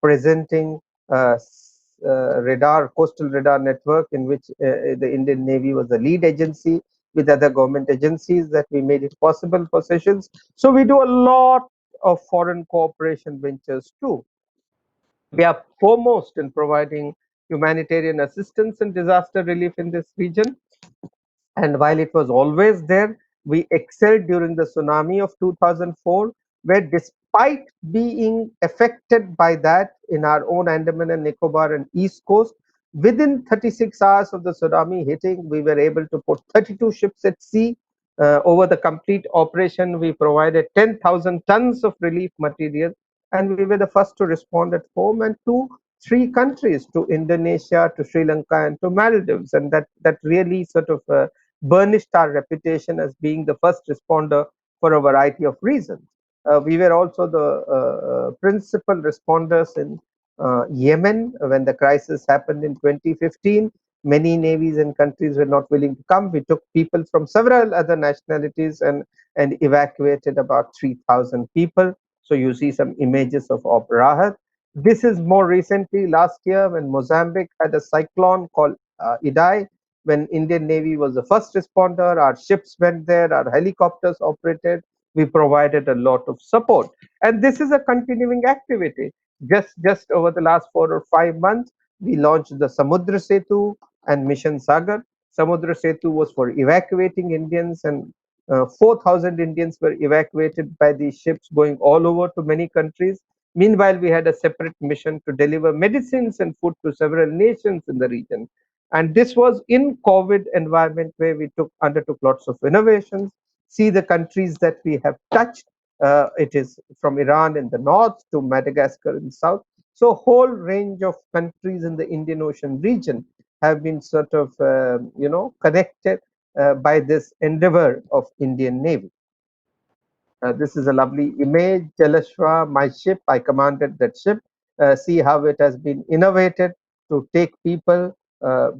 presenting radar, coastal radar network, in which the Indian Navy was the lead agency with other government agencies, that we made it possible for sessions. So we do a lot of foreign cooperation ventures too. We are foremost in providing humanitarian assistance and disaster relief in this region. And while it was always there, we excelled during the tsunami of 2004, where despite being affected by that in our own Andaman and Nicobar and East Coast, within 36 hours of the tsunami hitting, we were able to put 32 ships at sea. Over the complete operation, we provided 10,000 tons of relief material, and we were the first to respond at home and to three countries, to Indonesia, to Sri Lanka, and to Maldives. And that really sort of burnished our reputation as being the first responder for a variety of reasons. We were also the principal responders in Yemen when the crisis happened in 2015. Many navies and countries were not willing to come. We took people from several other nationalities and evacuated about 3,000 people. So you see some images of Rahat. This is more recently last year when Mozambique had a cyclone called Idai, when Indian Navy was the first responder. Our ships went there, our helicopters operated, we provided a lot of support. And this is a continuing activity. Just over the last 4 or 5 months, we launched the Samudra Setu and Mission Sagar. Samudra Setu was for evacuating Indians, and 4,000 Indians were evacuated by these ships going all over to many countries. Meanwhile, we had a separate mission to deliver medicines and food to several nations in the region. And this was in COVID environment where we undertook lots of innovations. See the countries that we have touched. It is from Iran in the north to Madagascar in the south. So whole range of countries in the Indian Ocean region have been sort of, connected by this endeavor of Indian Navy. This is a lovely image. Jalashwa, my ship, I commanded that ship. See how it has been innovated to take people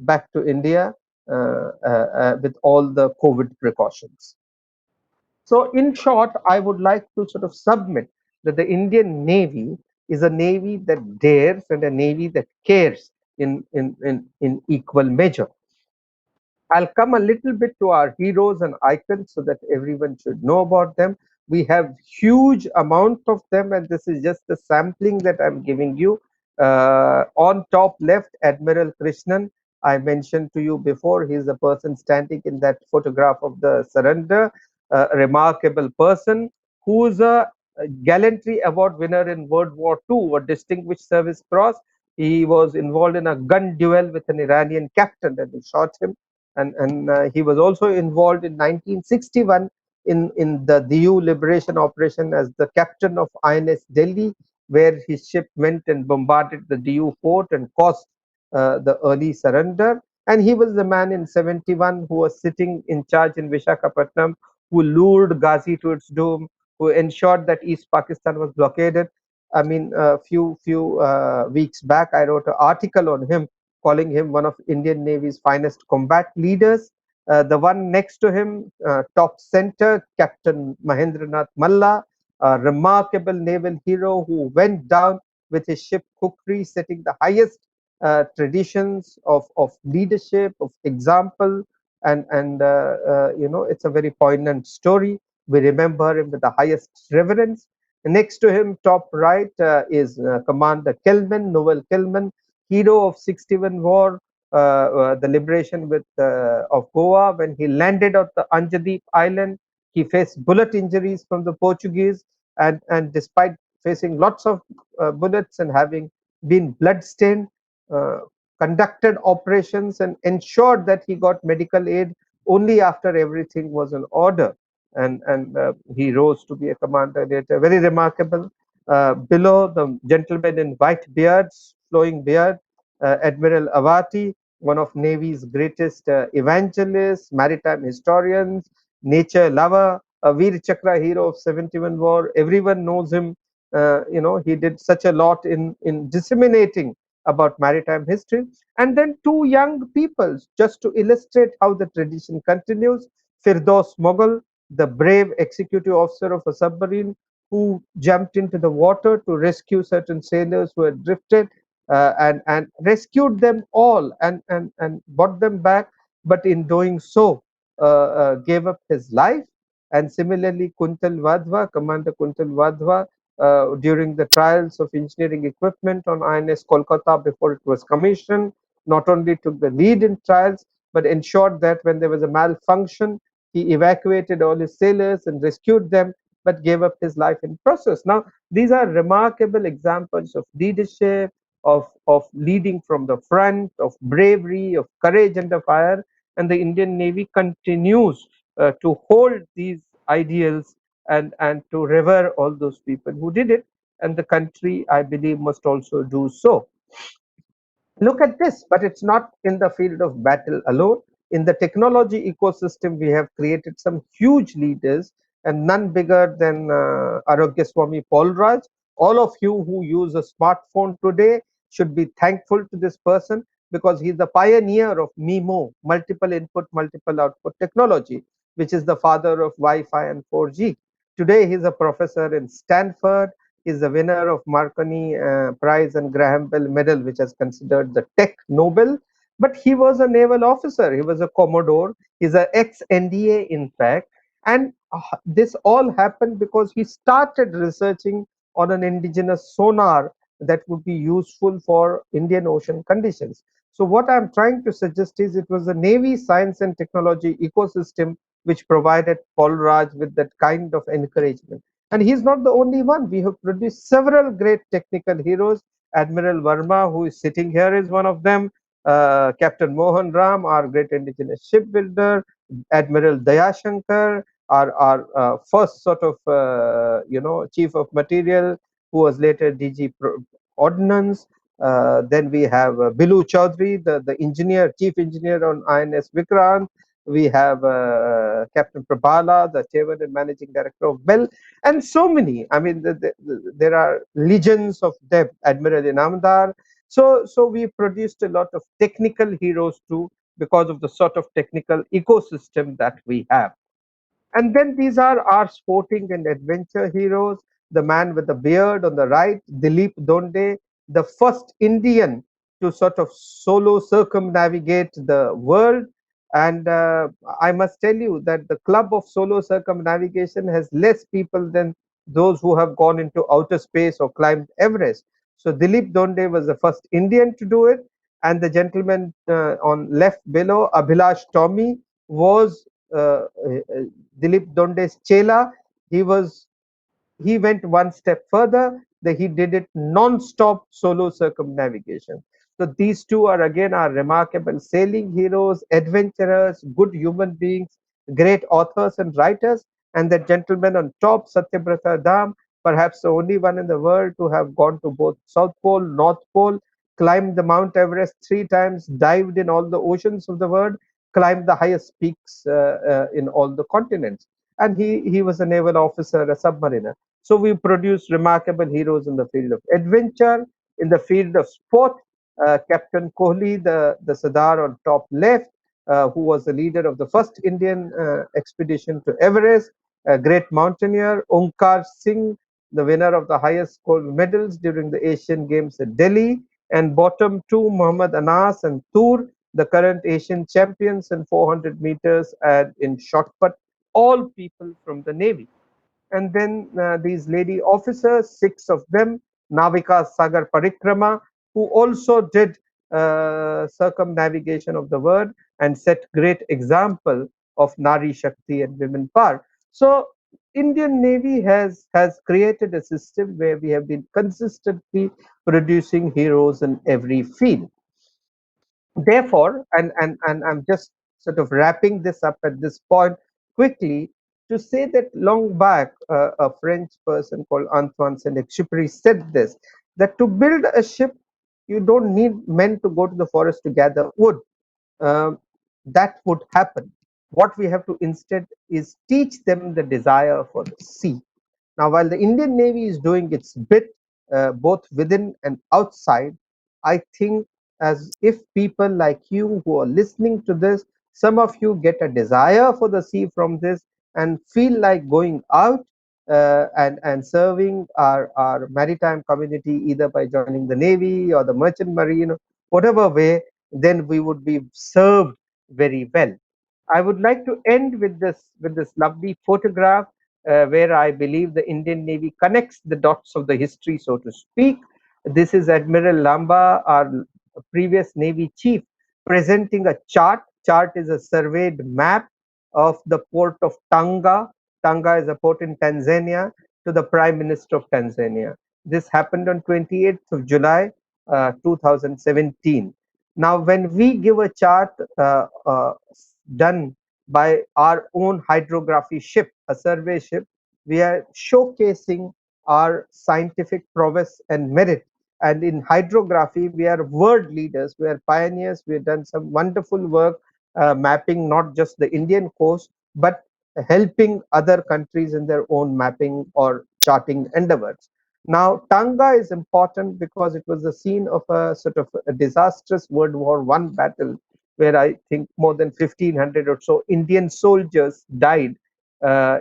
back to India with all the COVID precautions. So in short, I would like to sort of submit that the Indian Navy is a navy that dares and a navy that cares in equal measure. I'll come a little bit to our heroes and icons so that everyone should know about them. We have huge amount of them, and this is just the sampling that I'm giving you. On top left, Admiral Krishnan. I mentioned to you before, he's the person standing in that photograph of the surrender. A remarkable person who's a gallantry award winner in World War II, a Distinguished Service Cross. He was involved in a gun duel with an Iranian captain and he shot him. And he was also involved in 1961 in the Diu liberation operation as the captain of INS Delhi, where his ship went and bombarded the Diu fort and caused the early surrender. And he was the man in 71 who was sitting in charge in Vishakhapatnam, who lured Ghazi to its doom, who ensured that East Pakistan was blockaded. I mean, a few weeks back, I wrote an article on him, calling him one of Indian Navy's finest combat leaders. The one next to him, top center, Captain Mahendranath Malla, a remarkable naval hero who went down with his ship Kukri, setting the highest traditions of leadership, of example, and it's a very poignant story. We remember him with the highest reverence. Next to him, top right, is Commander Kelman, Noel Kelman, hero of 61 war, the liberation of Goa. When he landed at the Anjadeep Island, he faced bullet injuries from the Portuguese, and despite facing lots of bullets and having been bloodstained, uh, conducted operations and ensured that he got medical aid only after everything was in order. And he rose to be a commander later. Very remarkable. Below, the gentleman in white beards, flowing beard, Admiral Avati, one of Navy's greatest evangelists, maritime historians, nature lover, a Veer Chakra hero of 71 war. Everyone knows him. He did such a lot in disseminating about maritime history. And then two young people, just to illustrate how the tradition continues. Firdaus Mughal, the brave executive officer of a submarine who jumped into the water to rescue certain sailors who had drifted, and rescued them all and brought them back, but in doing so gave up his life. And similarly, Kuntal Wadhwa, Commander Kuntal Wadhwa, during the trials of engineering equipment on INS Kolkata before it was commissioned, not only took the lead in trials, but ensured that when there was a malfunction, he evacuated all his sailors and rescued them, but gave up his life in process. Now, these are remarkable examples of leadership, of leading from the front, of bravery, of courage under fire, and the Indian Navy continues to hold these ideals and to revere all those people who did it, and the country, I believe, must also do so. Look at this, but it's not in the field of battle alone. In the technology ecosystem, we have created some huge leaders, and none bigger than Arogya Swami Paulraj. All of you who use a smartphone today should be thankful to this person, because he's the pioneer of MIMO, multiple input, multiple output technology, which is the father of Wi-Fi and 4G. Today, he's a professor in Stanford. Is the winner of Marconi Prize and Graham Bell Medal, which is considered the Tech Nobel. But he was a naval officer. He was a Commodore. He's an ex-NDA, in fact. And this all happened because he started researching on an indigenous sonar that would be useful for Indian Ocean conditions. So what I'm trying to suggest is it was the Navy science and technology ecosystem which provided Paul Raj with that kind of encouragement. And he's not the only one. We have produced several great technical heroes. Admiral Verma, who is sitting here, is one of them. Captain Mohan Ram, our great indigenous shipbuilder. Admiral Dayashankar, our first sort of, chief of material, who was later DG Ordnance. Then we have Bilu Chaudhary, the engineer, chief engineer on INS Vikrant. We have Captain Prabhala, the chairman and managing director of Bell, and so many. I mean, there are legends of them. Admiral Inamdar. So we produced a lot of technical heroes too, because of the sort of technical ecosystem that we have. And then these are our sporting and adventure heroes. The man with the beard on the right, Dilip Donde, the first Indian to sort of solo circumnavigate the world. And I must tell you that the club of solo circumnavigation has less people than those who have gone into outer space or climbed Everest. So Dilip Donde was the first Indian to do it. And the gentleman on left below, Abhilash Tommy, was Dilip Donde's chela. He was he went one step further. That he did it non-stop solo circumnavigation. So these two are again our remarkable sailing heroes, adventurers, good human beings, great authors and writers. And that gentleman on top, Satyabrata Dham, perhaps the only one in the world to have gone to both South Pole, North Pole, climbed the Mount Everest 3 times, dived in all the oceans of the world, climbed the highest peaks in all the continents. And he was a naval officer, a submariner. So we produce remarkable heroes in the field of adventure, in the field of sport. Captain Kohli, the Sardar on top left, who was the leader of the first Indian expedition to Everest, a great mountaineer. Omkar Singh, the winner of the highest gold medals during the Asian Games at Delhi. And bottom two, Muhammad Anas and Tur, the current Asian champions in 400 meters and in shot put, all people from the Navy. And then these lady officers, 6 of them, Navika Sagar Parikrama, who also did circumnavigation of the world and set great example of Nari Shakti and women power. So Indian Navy has created a system where we have been consistently producing heroes in every field. Therefore, and I'm just sort of wrapping this up at this point quickly, to say that long back, a French person called Antoine Saint-Exupéry said this, that to build a ship, you don't need men to go to the forest to gather wood. Um, that would happen. What we have to instead is teach them the desire for the sea. Now, while the Indian Navy is doing its bit, both within and outside, I think as if people like you who are listening to this, some of you get a desire for the sea from this and feel like going out and serving our maritime community, either by joining the Navy or the Merchant Marine, whatever way, then we would be served very well. I would like to end with this lovely photograph where I believe the Indian Navy connects the dots of the history, so to speak. This is Admiral Lamba, our previous Navy chief, presenting a chart. Chart is a surveyed map of the port of Tanga. Tanga is a port in Tanzania, to the Prime Minister of Tanzania. This happened on 28th of July, 2017. Now, when we give a chart done by our own hydrography ship, a survey ship, we are showcasing our scientific prowess and merit. And in hydrography, we are world leaders, we are pioneers. We have done some wonderful work mapping not just the Indian coast, but helping other countries in their own mapping or charting endeavors. Now, Tanga is important because it was the scene of a sort of a disastrous World War I battle, where I think more than 1,500 or so Indian soldiers died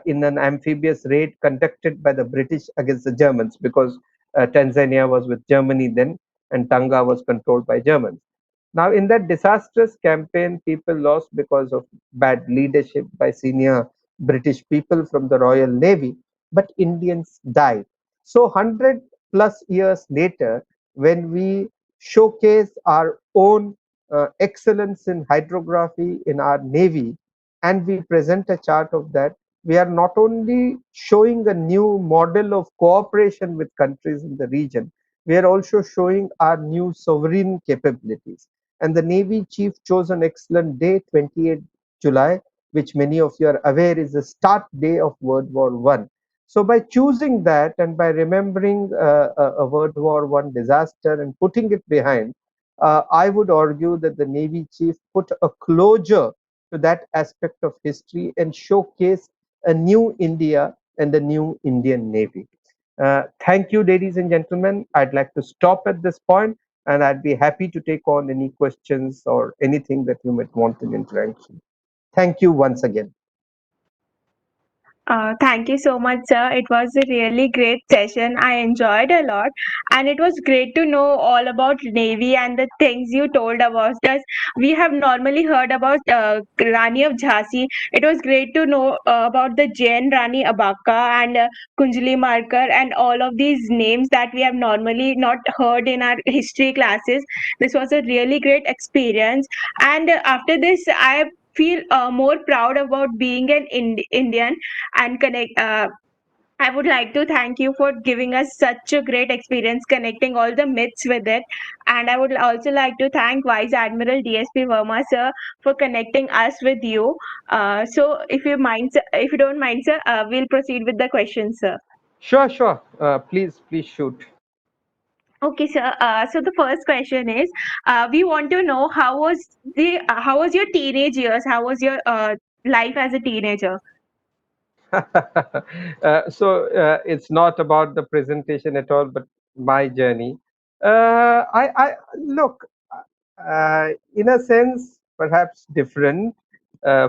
in an amphibious raid conducted by the British against the Germans, because Tanzania was with Germany then and Tanga was controlled by Germans. Now, in that disastrous campaign, people lost because of bad leadership by senior British people from the Royal Navy, but Indians died. So, 100 plus years later, when we showcase our own excellence in hydrography in our Navy and we present a chart of that, we are not only showing a new model of cooperation with countries in the region, we are also showing our new sovereign capabilities. And the Navy chief chose an excellent day, 28th July, which many of you are aware is the start day of World War I. So by choosing that and by remembering a World War I disaster and putting it behind, I would argue that the Navy chief put a closure to that aspect of history and showcase a new India and a new Indian Navy. Thank you, ladies and gentlemen. I'd like to stop at this point, and I'd be happy to take on any questions or anything that you might want in interaction. Thank you once again. Thank you so much, sir. It was a really great session. I enjoyed a lot, and it was great to know all about Navy and the things you told about us. We have normally heard about Rani of Jhansi. It was great to know about the Jain Rani Abaka and Kunjali Markar and all of these names that we have normally not heard in our history classes. This was a really great experience, and after this, I feel more proud about being an Indian and connect. I would like to thank you for giving us such a great experience connecting all the myths with it. And I would also like to thank Vice Admiral DSP Verma, sir, for connecting us with you. So, if you don't mind, sir, we'll proceed with the questions, sir. Sure, sure. Please shoot. Okay, sir. So the first question is, we want to know how was your teenage years? How was your life as a teenager? So it's not about the presentation at all, but my journey. I look, in a sense, perhaps different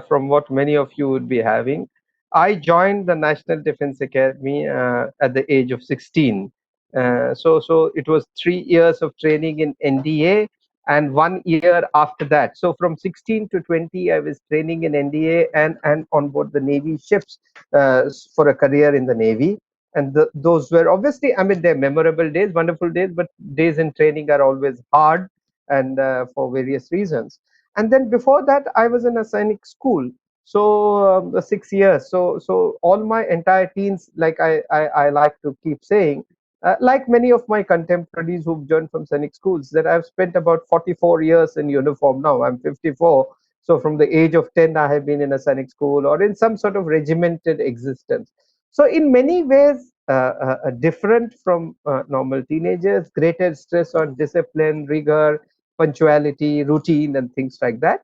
from what many of you would be having. I joined the National Defense Academy at the age of 16. So it was 3 years of training in NDA and 1 year after that. So from 16 to 20, I was training in NDA and on board the Navy ships for a career in the Navy. And those were obviously, I mean, they're memorable days, wonderful days, but days in training are always hard and for various reasons. And then before that, I was in a Sainik school. So 6 years. So all my entire teens, like I like to keep saying, like many of my contemporaries who've joined from Sainik schools, that I've spent about 44 years in uniform now. I'm 54. So from the age of 10, I have been in a Sainik school or in some sort of regimented existence. So in many ways, different from normal teenagers, greater stress on discipline, rigor, punctuality, routine, and things like that,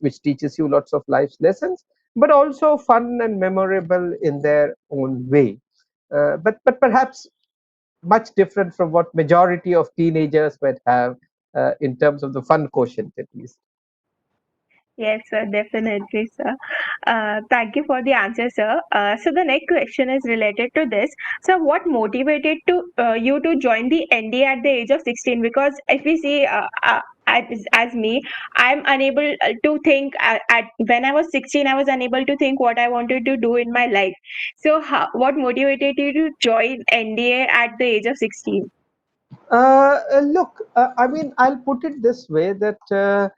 which teaches you lots of life's lessons, but also fun and memorable in their own way. But perhaps much different from what majority of teenagers might have in terms of the fun quotient, at least. Yes, sir, definitely, sir. Thank you for the answer, sir. So the next question is related to this. So, what motivated to you to join the NDA at the age of 16? Because if we see, as me. I'm unable to think at when I was 16. I was unable to think what I wanted to do in my life. So, what motivated you to join NDA at the age of 16? Look, I mean, I'll put it this way that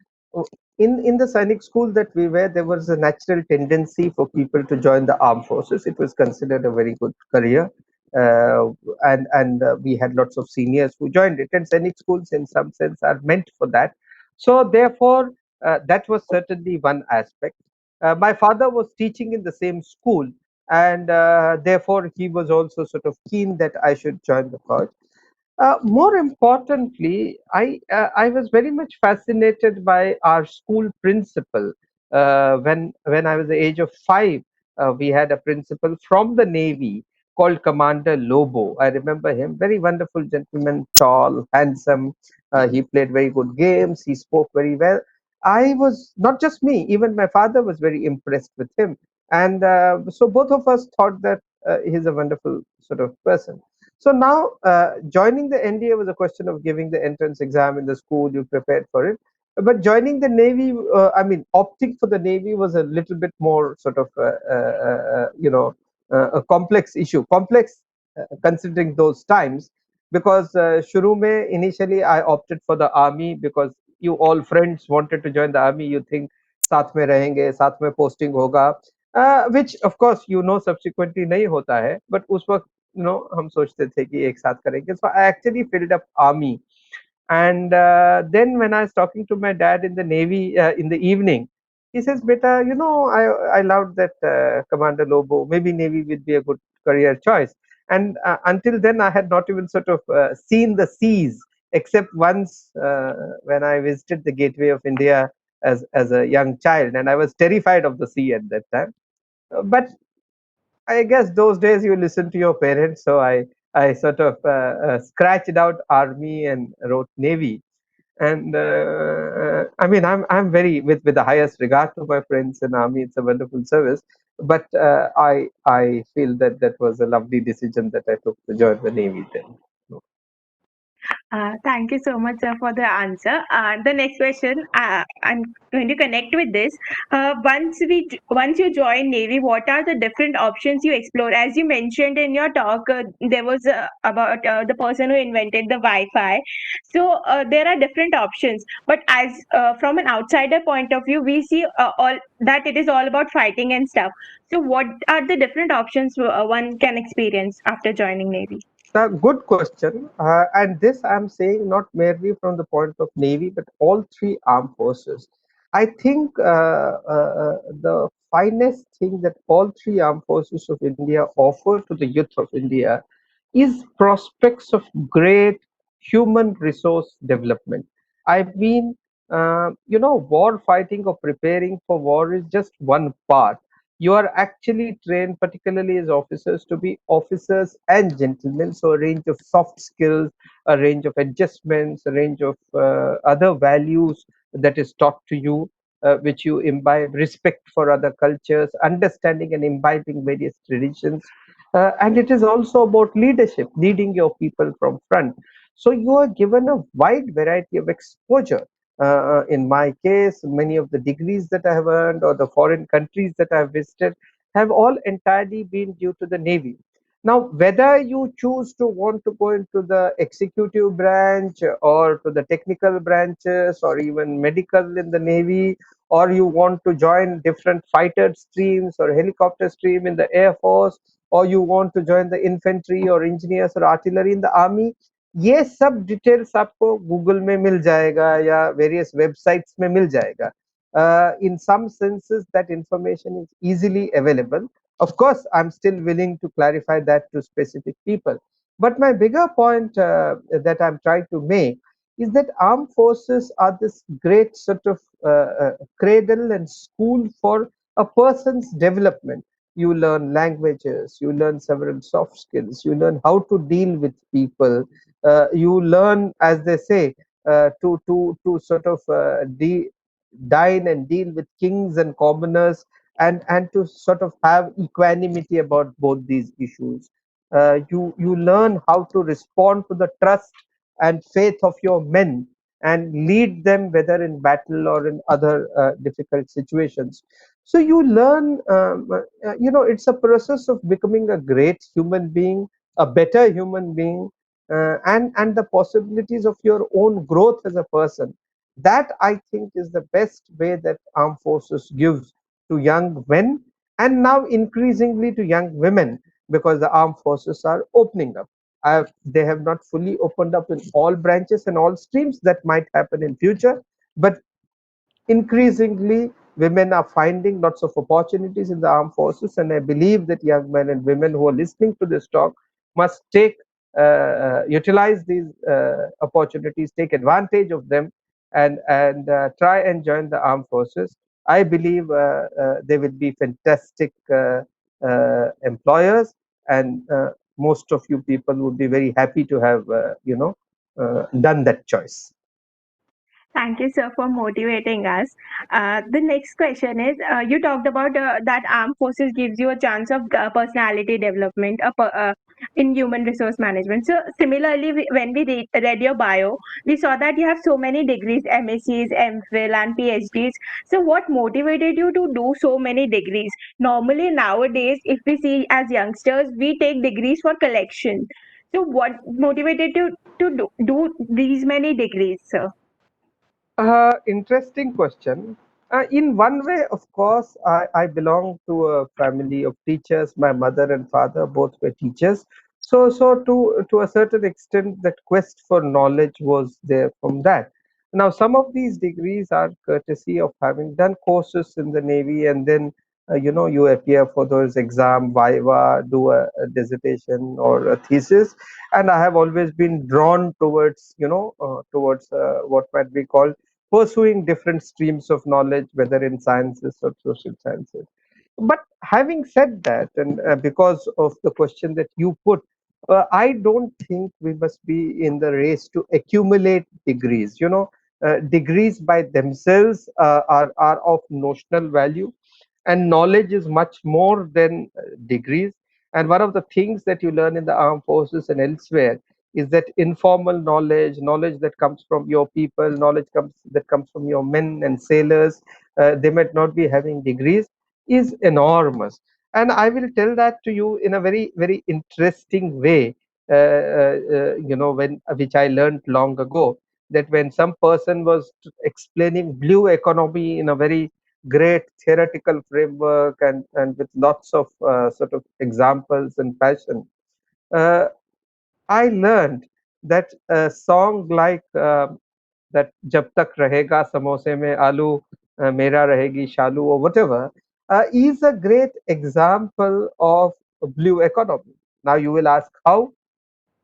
in the Sainik school that we were, there was a natural tendency for people to join the armed forces. It was considered a very good career, uh, and we had lots of seniors who joined it. And Sainik schools, in some sense, are meant for that. So therefore, that was certainly one aspect. My father was teaching in the same school, and therefore he was also sort of keen that I should join the cause. More importantly, I was very much fascinated by our school principal. When I was the age of 5, we had a principal from the Navy called Commander Lobo. I remember him, very wonderful gentleman, tall, handsome. He played very good games. He spoke very well. I was not just me; even my father was very impressed with him, and so both of us thought that he's a wonderful sort of person. So now, joining the NDA was a question of giving the entrance exam in the school. You prepared for it, but joining the Navy, I mean, opting for the Navy was a little bit more sort of, a complex issue. Complex, considering those times, because shuru mein initially I opted for the army because you all friends wanted to join the army. You think साथ में रहेंगे, साथ में posting होगा, which of course subsequently नहीं होता है, but उस वक्त हम सोचते थे कि एक साथ करेंगे. So I actually filled up army, and then when I was talking to my dad in the Navy in the evening, he says, "Beta, I loved that Commander Lobo. Maybe Navy would be a good career choice." And until then, I had not even sort of seen the seas, except once when I visited the Gateway of India as a young child, and I was terrified of the sea at that time. But I guess those days you listen to your parents, so I sort of scratched out army and wrote navy. And I mean, I'm very with the highest regard to my friends in army. It's a wonderful service, but I feel that that was a lovely decision that I took to join the navy then. Thank you so much, sir, for the answer. The next question, I'm going to connect with this. Once you join Navy, what are the different options you explore? As you mentioned in your talk, there was about the person who invented the Wi-Fi. So there are different options. But as from an outsider point of view, we see all that it is all about fighting and stuff. So what are the different options one can experience after joining Navy? A good question, and this I'm saying not merely from the point of Navy, but all three armed forces. I think the finest thing that all three armed forces of India offer to the youth of India is prospects of great human resource development. I mean, war fighting or preparing for war is just one part. You are actually trained, particularly as officers, to be officers and gentlemen. So a range of soft skills, a range of adjustments, a range of other values that is taught to you, which you imbibe: respect for other cultures, understanding and imbibing various traditions. And it is also about leadership, leading your people from front. So you are given a wide variety of exposure. In my case, many of the degrees that I have earned or the foreign countries that I have visited have all entirely been due to the Navy. Now, whether you choose to want to go into the executive branch or to the technical branches or even medical in the Navy, or you want to join different fighter streams or helicopter stream in the Air Force, or you want to join the infantry or engineers or artillery in the Army, ये सब details आपको Google में मिल जाएगा या various websites में मिल जाएगा. In some senses that information is easily available. Of course, I'm still willing to clarify that to specific people, but my bigger point that I'm trying to make is that armed forces are this great sort of cradle and school for a person's development. You learn languages, you learn several soft skills, you learn how to deal with people, you learn, as they say, to sort of dine and deal with kings and commoners, and to sort of have equanimity about both these issues. You learn how to respond to the trust and faith of your men, and lead them whether in battle or in other difficult situations. So you learn, it's a process of becoming a great human being, a better human being, and the possibilities of your own growth as a person. That I think is the best way that armed forces gives to young men, and now increasingly to young women, because the armed forces are opening up. They have not fully opened up in all branches and all streams. That might happen in future, but increasingly women are finding lots of opportunities in the armed forces, and I believe that young men and women who are listening to this talk must utilize these opportunities, take advantage of them, and try and join the armed forces. I believe they will be fantastic employers, and most of you people would be very happy to have done that choice. Thank you, sir, for motivating us. The next question is, you talked about that armed forces gives you a chance of personality development in human resource management. So similarly, when we read your bio, we saw that you have so many degrees, MScs, MPhil, and PhDs. So what motivated you to do so many degrees? Normally nowadays, if we see as youngsters, we take degrees for collection. So what motivated you to do these many degrees, sir? Interesting question. In one way, of course, I belong to a family of teachers. My mother and father both were teachers. So to a certain extent, that quest for knowledge was there from that. Now, some of these degrees are courtesy of having done courses in the Navy, and then you appear for those exam, viva, do a dissertation or a thesis. And I have always been drawn towards what might be called pursuing different streams of knowledge, whether in sciences or social sciences. But having said that, and because of the question that you put, I don't think we must be in the race to accumulate degrees. Degrees by themselves are of notional value, and knowledge is much more than degrees. And one of the things that you learn in the armed forces and elsewhere is that informal knowledge that comes from your people, that comes from your men and sailors. They might not be having degrees, is enormous. And I will tell that to you in a very, very interesting way. When which I learned long ago, that when some person was explaining blue economy in a very great theoretical framework, and with lots of sort of examples and passion, uh, I learned that a song like that "Jab tak rahega samose mein aloo, mera rahegi shalu" or whatever, is a great example of blue economy. Now you will ask how,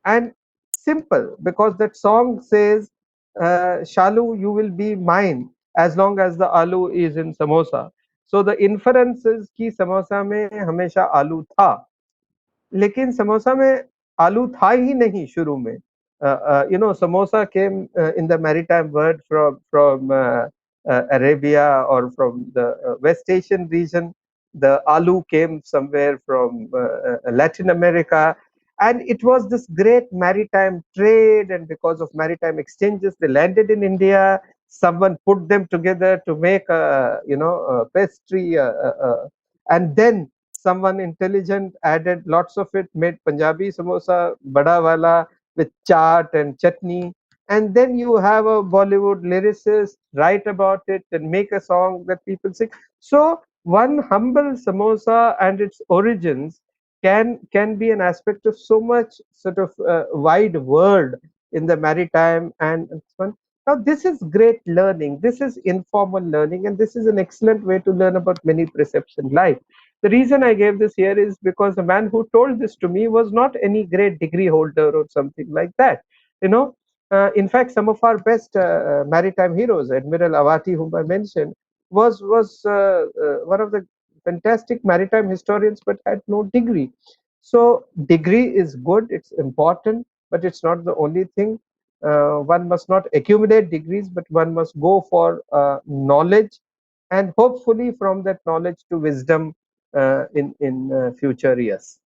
and simple, because that song says, "Shalu, you will be mine as long as the aloo is in samosa." So the inference is कि समोसा में हमेशा आलू था, लेकिन समोसा में आलू था ही नहीं शुरू में. Samosa came in the maritime word from Arabia, or from the West Asian region. The aloo came somewhere from Latin America, and it was this great maritime trade. And because of maritime exchanges, they landed in India. Someone put them together to make a pastry, and then someone intelligent added lots of it, made Punjabi samosa, bada wala, with chaat and chutney. And then you have a Bollywood lyricist write about it and make a song that people sing. So one humble samosa and its origins can be an aspect of so much sort of wide world in the maritime and so on. Now this is great learning. This is informal learning, and this is an excellent way to learn about many precepts in life. The reason I gave this here is because the man who told this to me was not any great degree holder or something like that. In fact, some of our best maritime heroes, Admiral Awati, whom I mentioned, was one of the fantastic maritime historians, but had no degree. So degree is good, it's important, but it's not the only thing. One must not accumulate degrees, but one must go for knowledge, and hopefully from that knowledge to wisdom in future years.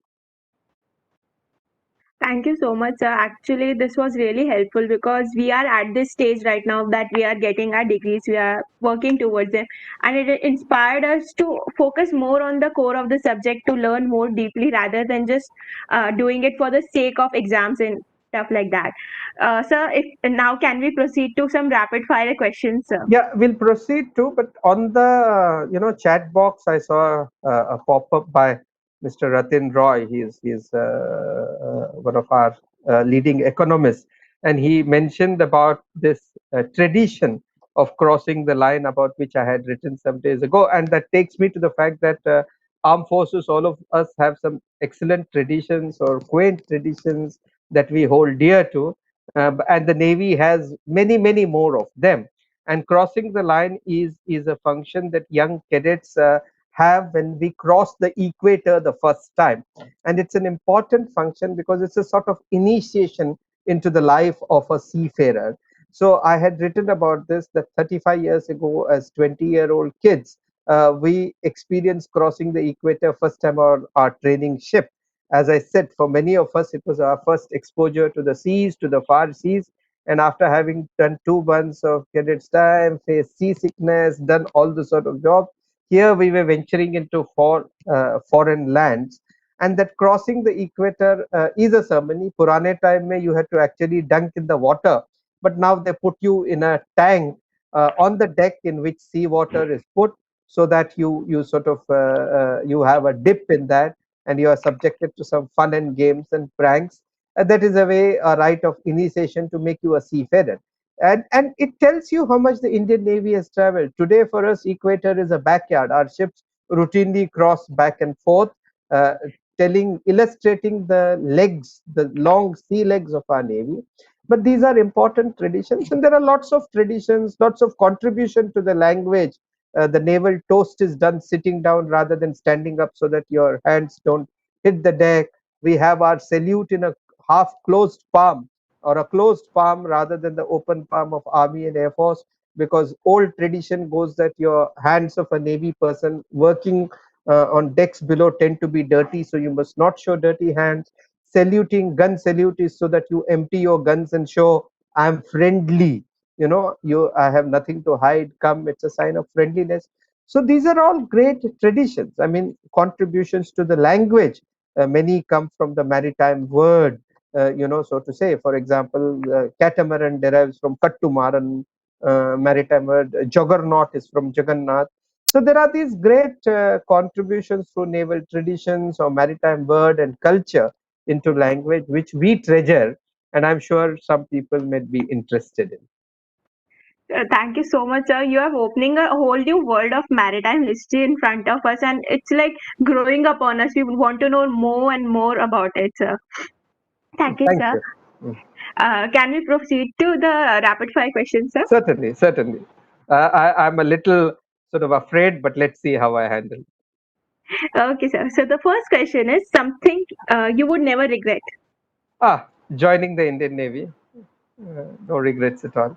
Thank you so much, sir. Actually, this was really helpful because we are at this stage right now that we are getting our degrees, we are working towards them, and it inspired us to focus more on the core of the subject to learn more deeply rather than just doing it for the sake of exams and stuff like that. Sir, if now can we proceed to some rapid fire questions, sir? Yeah, we'll proceed too, but on the chat box, I saw a pop-up by Mr. Ratin Roy. He's one of our leading economists, and he mentioned about this tradition of crossing the line, about which I had written some days ago, and that takes me to the fact that armed forces, all of us have some excellent traditions or quaint traditions that we hold dear to, and the Navy has many, many more of them, and crossing the line is a function that young cadets have when we cross the equator the first time, and it's an important function because it's a sort of initiation into the life of a seafarer. So I had written about this, that 35 years ago, as 20-year-old kids, we experienced crossing the equator first time on our training ship. As I said, for many of us, it was our first exposure to the seas, to the far seas, and after having done 2 months of cadets time, faced seasickness, done all the sort of jobs, here we were venturing into foreign lands. And that crossing the equator is a ceremony. Purane time mein you had to actually dunk in the water, but now they put you in a tank on the deck in which seawater is put, so that you sort of you have a dip in that, and you are subjected to some fun and games and pranks. That is a way, a rite of initiation to make you a seafarer. And it tells you how much the Indian Navy has traveled. Today, for us, equator is a backyard. Our ships routinely cross back and forth, uh, illustrating the legs, the long sea legs of our Navy. But these are important traditions, and there are lots of traditions, lots of contribution to the language. The naval toast is done sitting down rather than standing up, so that your hands don't hit the deck. We have our salute in a half closed palm, or a closed palm rather than the open palm of Army and Air Force, because old tradition goes that your hands of a Navy person working on decks below tend to be dirty, so you must not show dirty hands. Saluting, gun salute, is so that you empty your guns and show I am friendly. I have nothing to hide. Come, it's a sign of friendliness. So these are all great traditions. I mean, contributions to the language. Many come from the maritime word, so to say. For example, catamaran derives from kattumaran, maritime word. Juggernaut is from Jagannath. So there are these great contributions through naval traditions or maritime word and culture into language, which we treasure, and I'm sure some people may be interested in. Thank you so much, sir. You are opening a whole new world of maritime history in front of us, and it's like growing up on us. We want to know more and more about it, sir. Thank you, Thank sir. you. Mm. Can we proceed to the rapid fire questions, sir? Certainly, certainly. I'm a little sort of afraid, but let's see how I handle it. Okay, sir. So the first question is something you would never regret. Joining the Indian Navy. No regrets at all.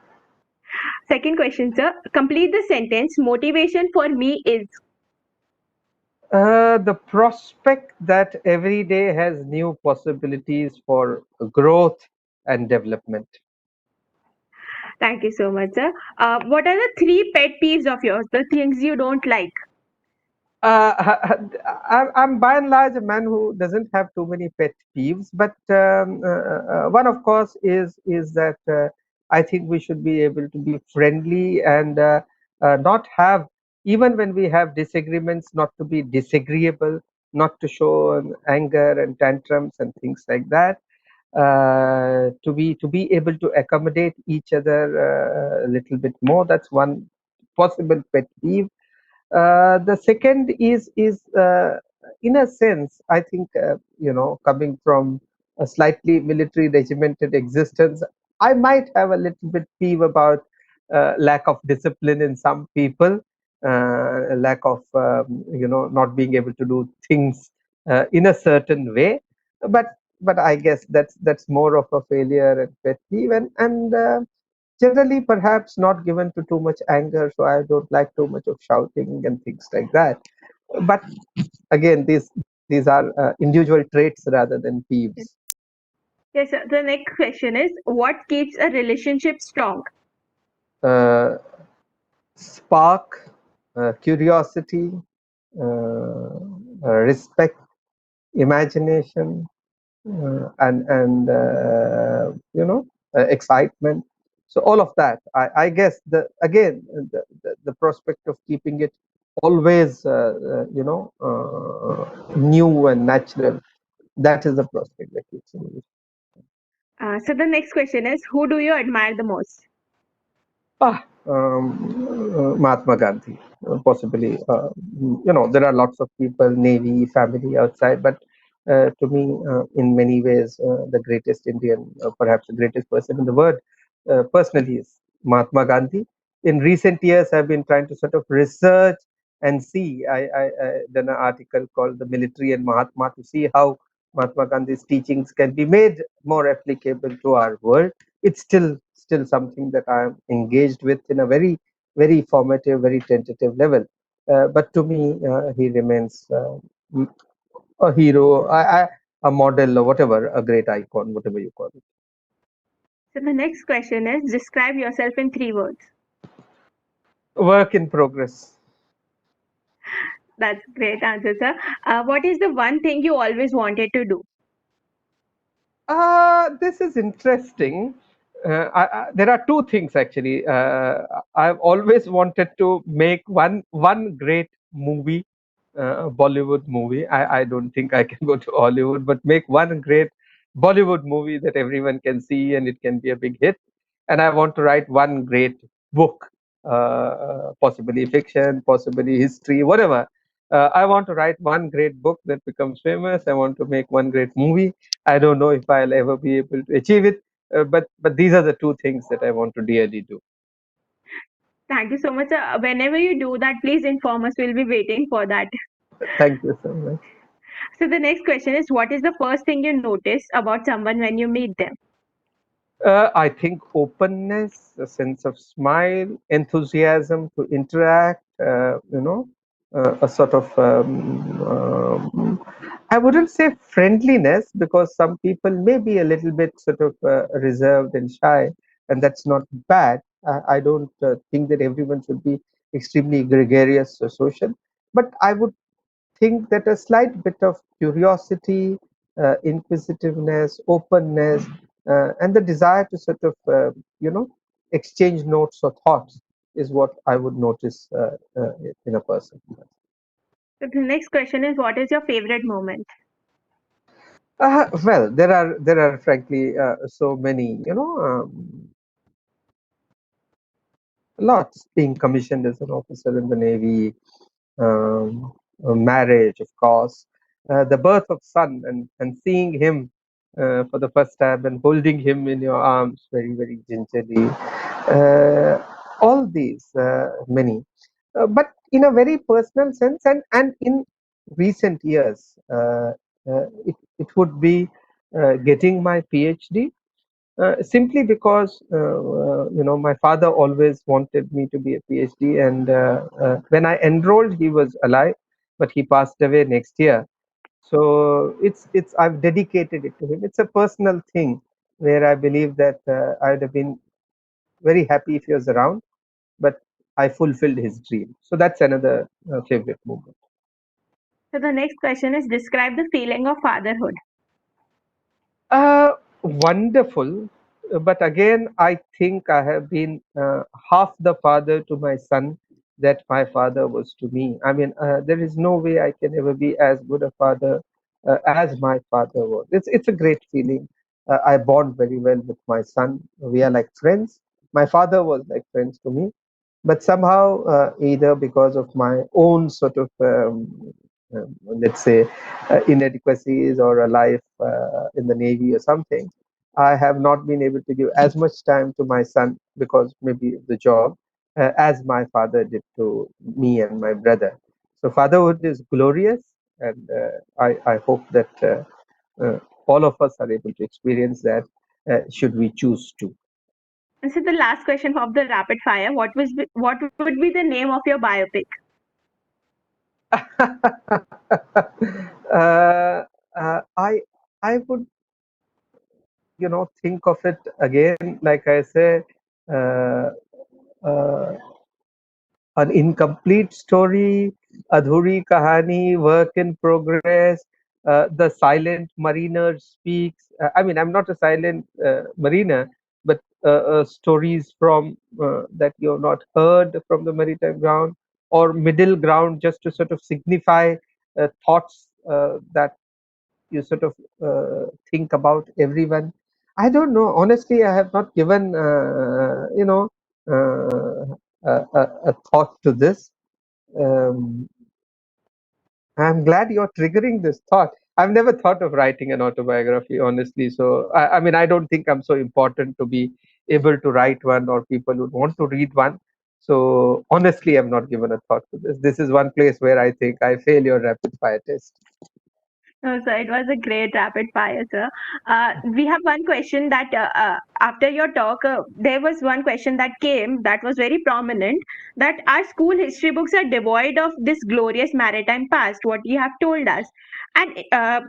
Second question, sir. Complete the sentence. Motivation for me is. The prospect that every day has new possibilities for growth and development. Thank you so much, sir. What are the three pet peeves of yours? The things you don't like. I'm by and large a man who doesn't have too many pet peeves, but one, of course, is that I think we should be able to be friendly and not have, even when we have disagreements, not to be disagreeable, not to show anger and tantrums and things like that. To be able to accommodate each other a little bit more. That's one possible pet peeve. The second is in a sense, I think, coming from a slightly military regimented existence, I might have a little bit peeve about lack of discipline in some people, lack of not being able to do things in a certain way. But I guess that's more of a failure and pet peeve, and generally perhaps not given to too much anger, so I don't like too much of shouting and things like that. But again, these are individual traits rather than peeves. Yes, sir. The next question is, what keeps a relationship strong? Uh, Spark, curiosity, respect, imagination, and excitement. So all of that, I guess, the prospect of keeping it always new and natural, that is the prospect that keeps it. So the next question is, who do you admire the most? Mahatma Gandhi, possibly. There are lots of people, Navy, family outside, but to me, in many ways, the greatest Indian, perhaps the greatest person in the world, personally, is Mahatma Gandhi. In recent years, I've been trying to sort of research and see. I done an article called "The Military and Mahatma" to see how Mahatma Gandhi's teachings can be made more applicable to our world. It's still something that I am engaged with in a very formative, very tentative level. But to me, he remains a hero, a model, or whatever, a great icon, whatever you call it. So the next question is, describe yourself in 3 words. Work in progress. That's great answer, sir. What is the one thing you always wanted to do? This is interesting. There are two things actually. I've always wanted to make one great movie, Bollywood movie. I don't think I can go to Hollywood, but make one great Bollywood movie that everyone can see and it can be a big hit. And I want to write one great book, possibly fiction, possibly history, whatever. I want to write one great book that becomes famous. I want to make one great movie. I don't know if I'll ever be able to achieve it, but these are the two things that I want to dearly do. Thank you so much, sir. Whenever you do that, please inform us. We'll be waiting for that. Thank you so much. So the next question is, what is the first thing you notice about someone when you meet them? I think openness, a sense of smile, enthusiasm to interact, a sort of, I wouldn't say friendliness, because some people may be a little bit sort of reserved and shy, and that's not bad. I don't think that everyone should be extremely gregarious or social, but I would think that a slight bit of curiosity, inquisitiveness, openness, and the desire to sort of, exchange notes or thoughts is what I would notice in a person. So the next question is, what is your favorite moment? Well, there are frankly so many, lots. Being commissioned as an officer in the Navy, marriage, of course, the birth of son, and seeing him for the first time and holding him in your arms very gingerly. All these, many, but in a very personal sense, and in recent years, it would be getting my PhD. Simply because my father always wanted me to be a PhD, and when I enrolled, he was alive, but he passed away next year. So it's I've dedicated it to him. It's a personal thing where I believe that I'd have been very happy if he was around, but I fulfilled his dream. So that's another favorite moment. So the next question is, describe the feeling of fatherhood. Wonderful. But again, I think I have been half the father to my son that my father was to me. I mean, there is no way I can ever be as good a father as my father was. It's a great feeling. I bond very well with my son. We are like friends. My father was like friends to me, but somehow, either because of my own sort of, let's say, inadequacies or a life in the Navy or something, I have not been able to give as much time to my son, because maybe of the job, as my father did to me and my brother. So fatherhood is glorious, and I hope that all of us are able to experience that, should we choose to. And so the last question of the rapid fire, what would be the name of your biopic? uh, I would think of it again, like I say, uh, uh, an incomplete story, adhuri kahani, work in progress, the silent mariner speaks. I mean, I'm not a silent mariner, but stories from that you've not heard from the maritime ground, or middle ground, just to sort of signify thoughts that you sort of think about everyone. I don't know. Honestly, I have not given, a thought to this. Um, I'm glad you're triggering this thought. I've never thought of writing an autobiography, honestly. So, I mean, I don't think I'm so important to be able to write one, or people would want to read one. So, honestly, I've not given a thought to this. This is one place where I think I fail your rapid fire test. No, sir, it was a great rapid fire, sir. We have one question that after your talk, there was one question that came that was very prominent, that our school history books are devoid of this glorious maritime past, what you have told us. And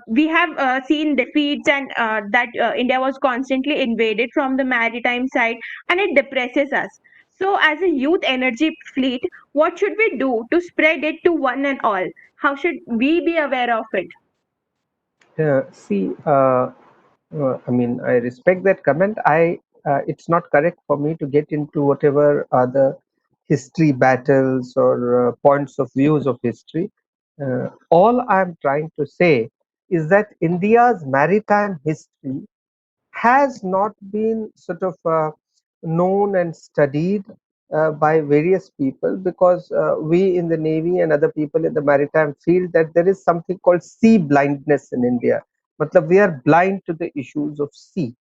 we have seen defeats, and that India was constantly invaded from the maritime side, and it depresses us. So, as a youth energy fleet, what should we do to spread it to one and all? How should we be aware of it? See, I mean, I respect that comment. It's not correct for me to get into whatever other history battles or points of views of history. All I'm trying to say is that India's maritime history has not been sort of known and studied by various people, because we in the Navy and other people in the maritime feel that there is something called sea blindness in India. Matlab, we are blind to the issues of sea.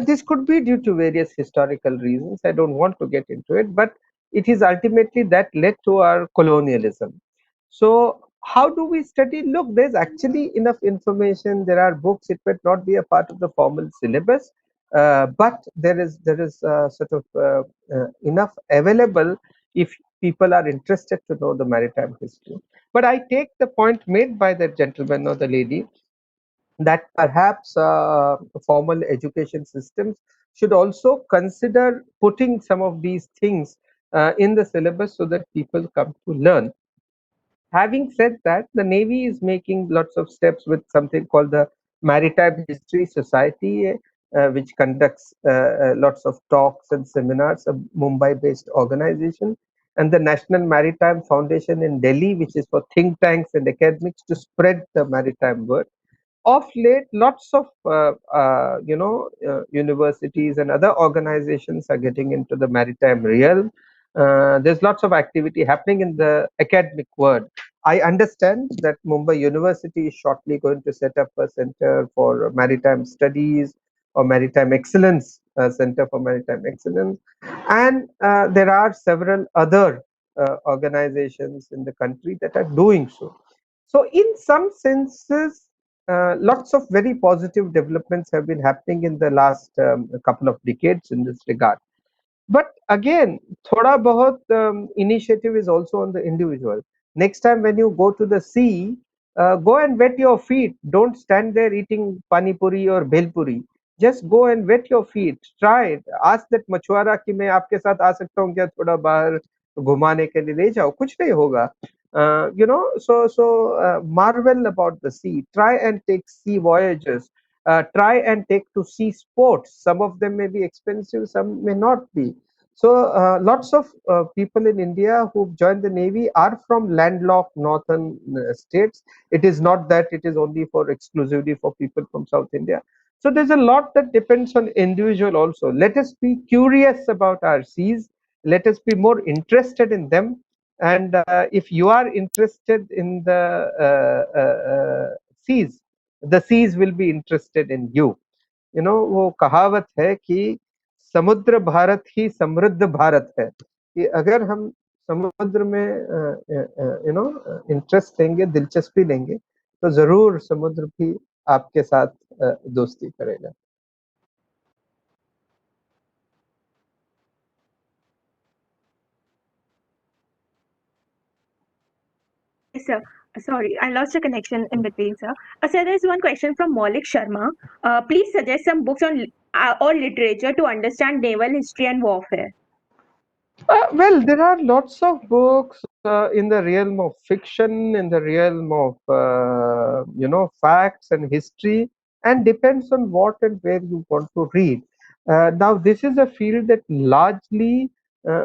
This could be due to various historical reasons. I don't want to get into it, but it is ultimately that led to our colonialism. So, how do we study? Look, there's actually enough information. There are books. It might not be a part of the formal syllabus, but there is sort of enough available if people are interested to know the maritime history. But I take the point made by the gentleman or the lady that perhaps formal education systems should also consider putting some of these things in the syllabus so that people come to learn. Having said that, the Navy is making lots of steps with something called the Maritime History Society, which conducts lots of talks and seminars, a Mumbai based organization, and the National Maritime Foundation in Delhi, which is for think tanks and academics to spread the maritime word. Of late, lots of universities and other organizations are getting into the maritime realm. There's lots of activity happening in the academic world. I understand that Mumbai University is shortly going to set up a center for maritime studies, or maritime excellence, center for maritime excellence, and there are several other organizations in the country that are doing so. So, in some senses, lots of very positive developments have been happening in the last couple of decades in this regard. But again, thoda bahut initiative is also on the individual. Next time when you go to the sea, go and wet your feet. Don't stand there eating pani puri or bhel puri. Just go and wet your feet. Try it. Ask that मछुआरा कि मैं आपके साथ आ सकता हूँ क्या, थोड़ा बाहर घुमाने के लिए ले जाओ, कुछ नहीं होगा. Marvel about the sea. Try and take sea voyages. Try and take to sea sports. Some of them may be expensive, some may not be. So, lots of people in India who've joined the Navy are from landlocked northern states. It is not that it is only for exclusively for people from South India. So, there's a lot that depends on individual also. Let us be curious about our seas. Let us be more interested in them. And if you are interested in the seas will be interested in you. वो कहावत है कि समुद्र भारत ही समृद्ध भारत है, कि अगर हम समुद्र में इंटरेस्ट लेंगे, दिलचस्पी लेंगे, तो जरूर समुद्र भी आपके साथ दोस्ती करेगा. Yes, sir. Sorry, I lost a connection in between, sir. Sir, there is one question from Maulik Sharma. Please suggest some books on or literature to understand naval history and warfare. Well, there are lots of books in the realm of fiction, in the realm of facts and history, and depends on what and where you want to read. Now, this is a field that largely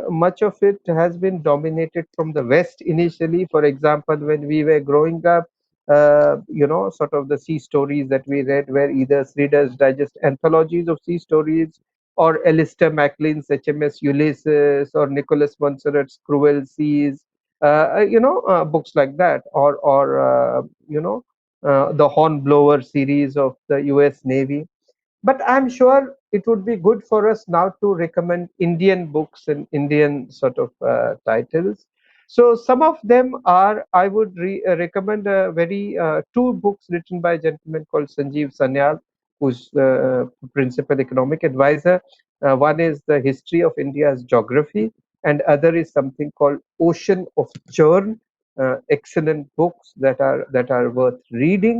much of it has been dominated from the West initially. For example, when we were growing up, sort of the sea stories that we read were either Reader's Digest anthologies of sea stories, or Alistair MacLean's HMS Ulysses, or Nicholas Monserrat's Cruel Seas, books like that, or the Hornblower series of the U.S. Navy. But I'm sure it would be good for us now to recommend Indian books and Indian sort of titles. So some of them are, I would recommend two books written by a gentleman called Sanjeev Sanyal, who's principal economic advisor. One is The History of India's Geography, and other is something called Ocean of Churn. Excellent books that are worth reading.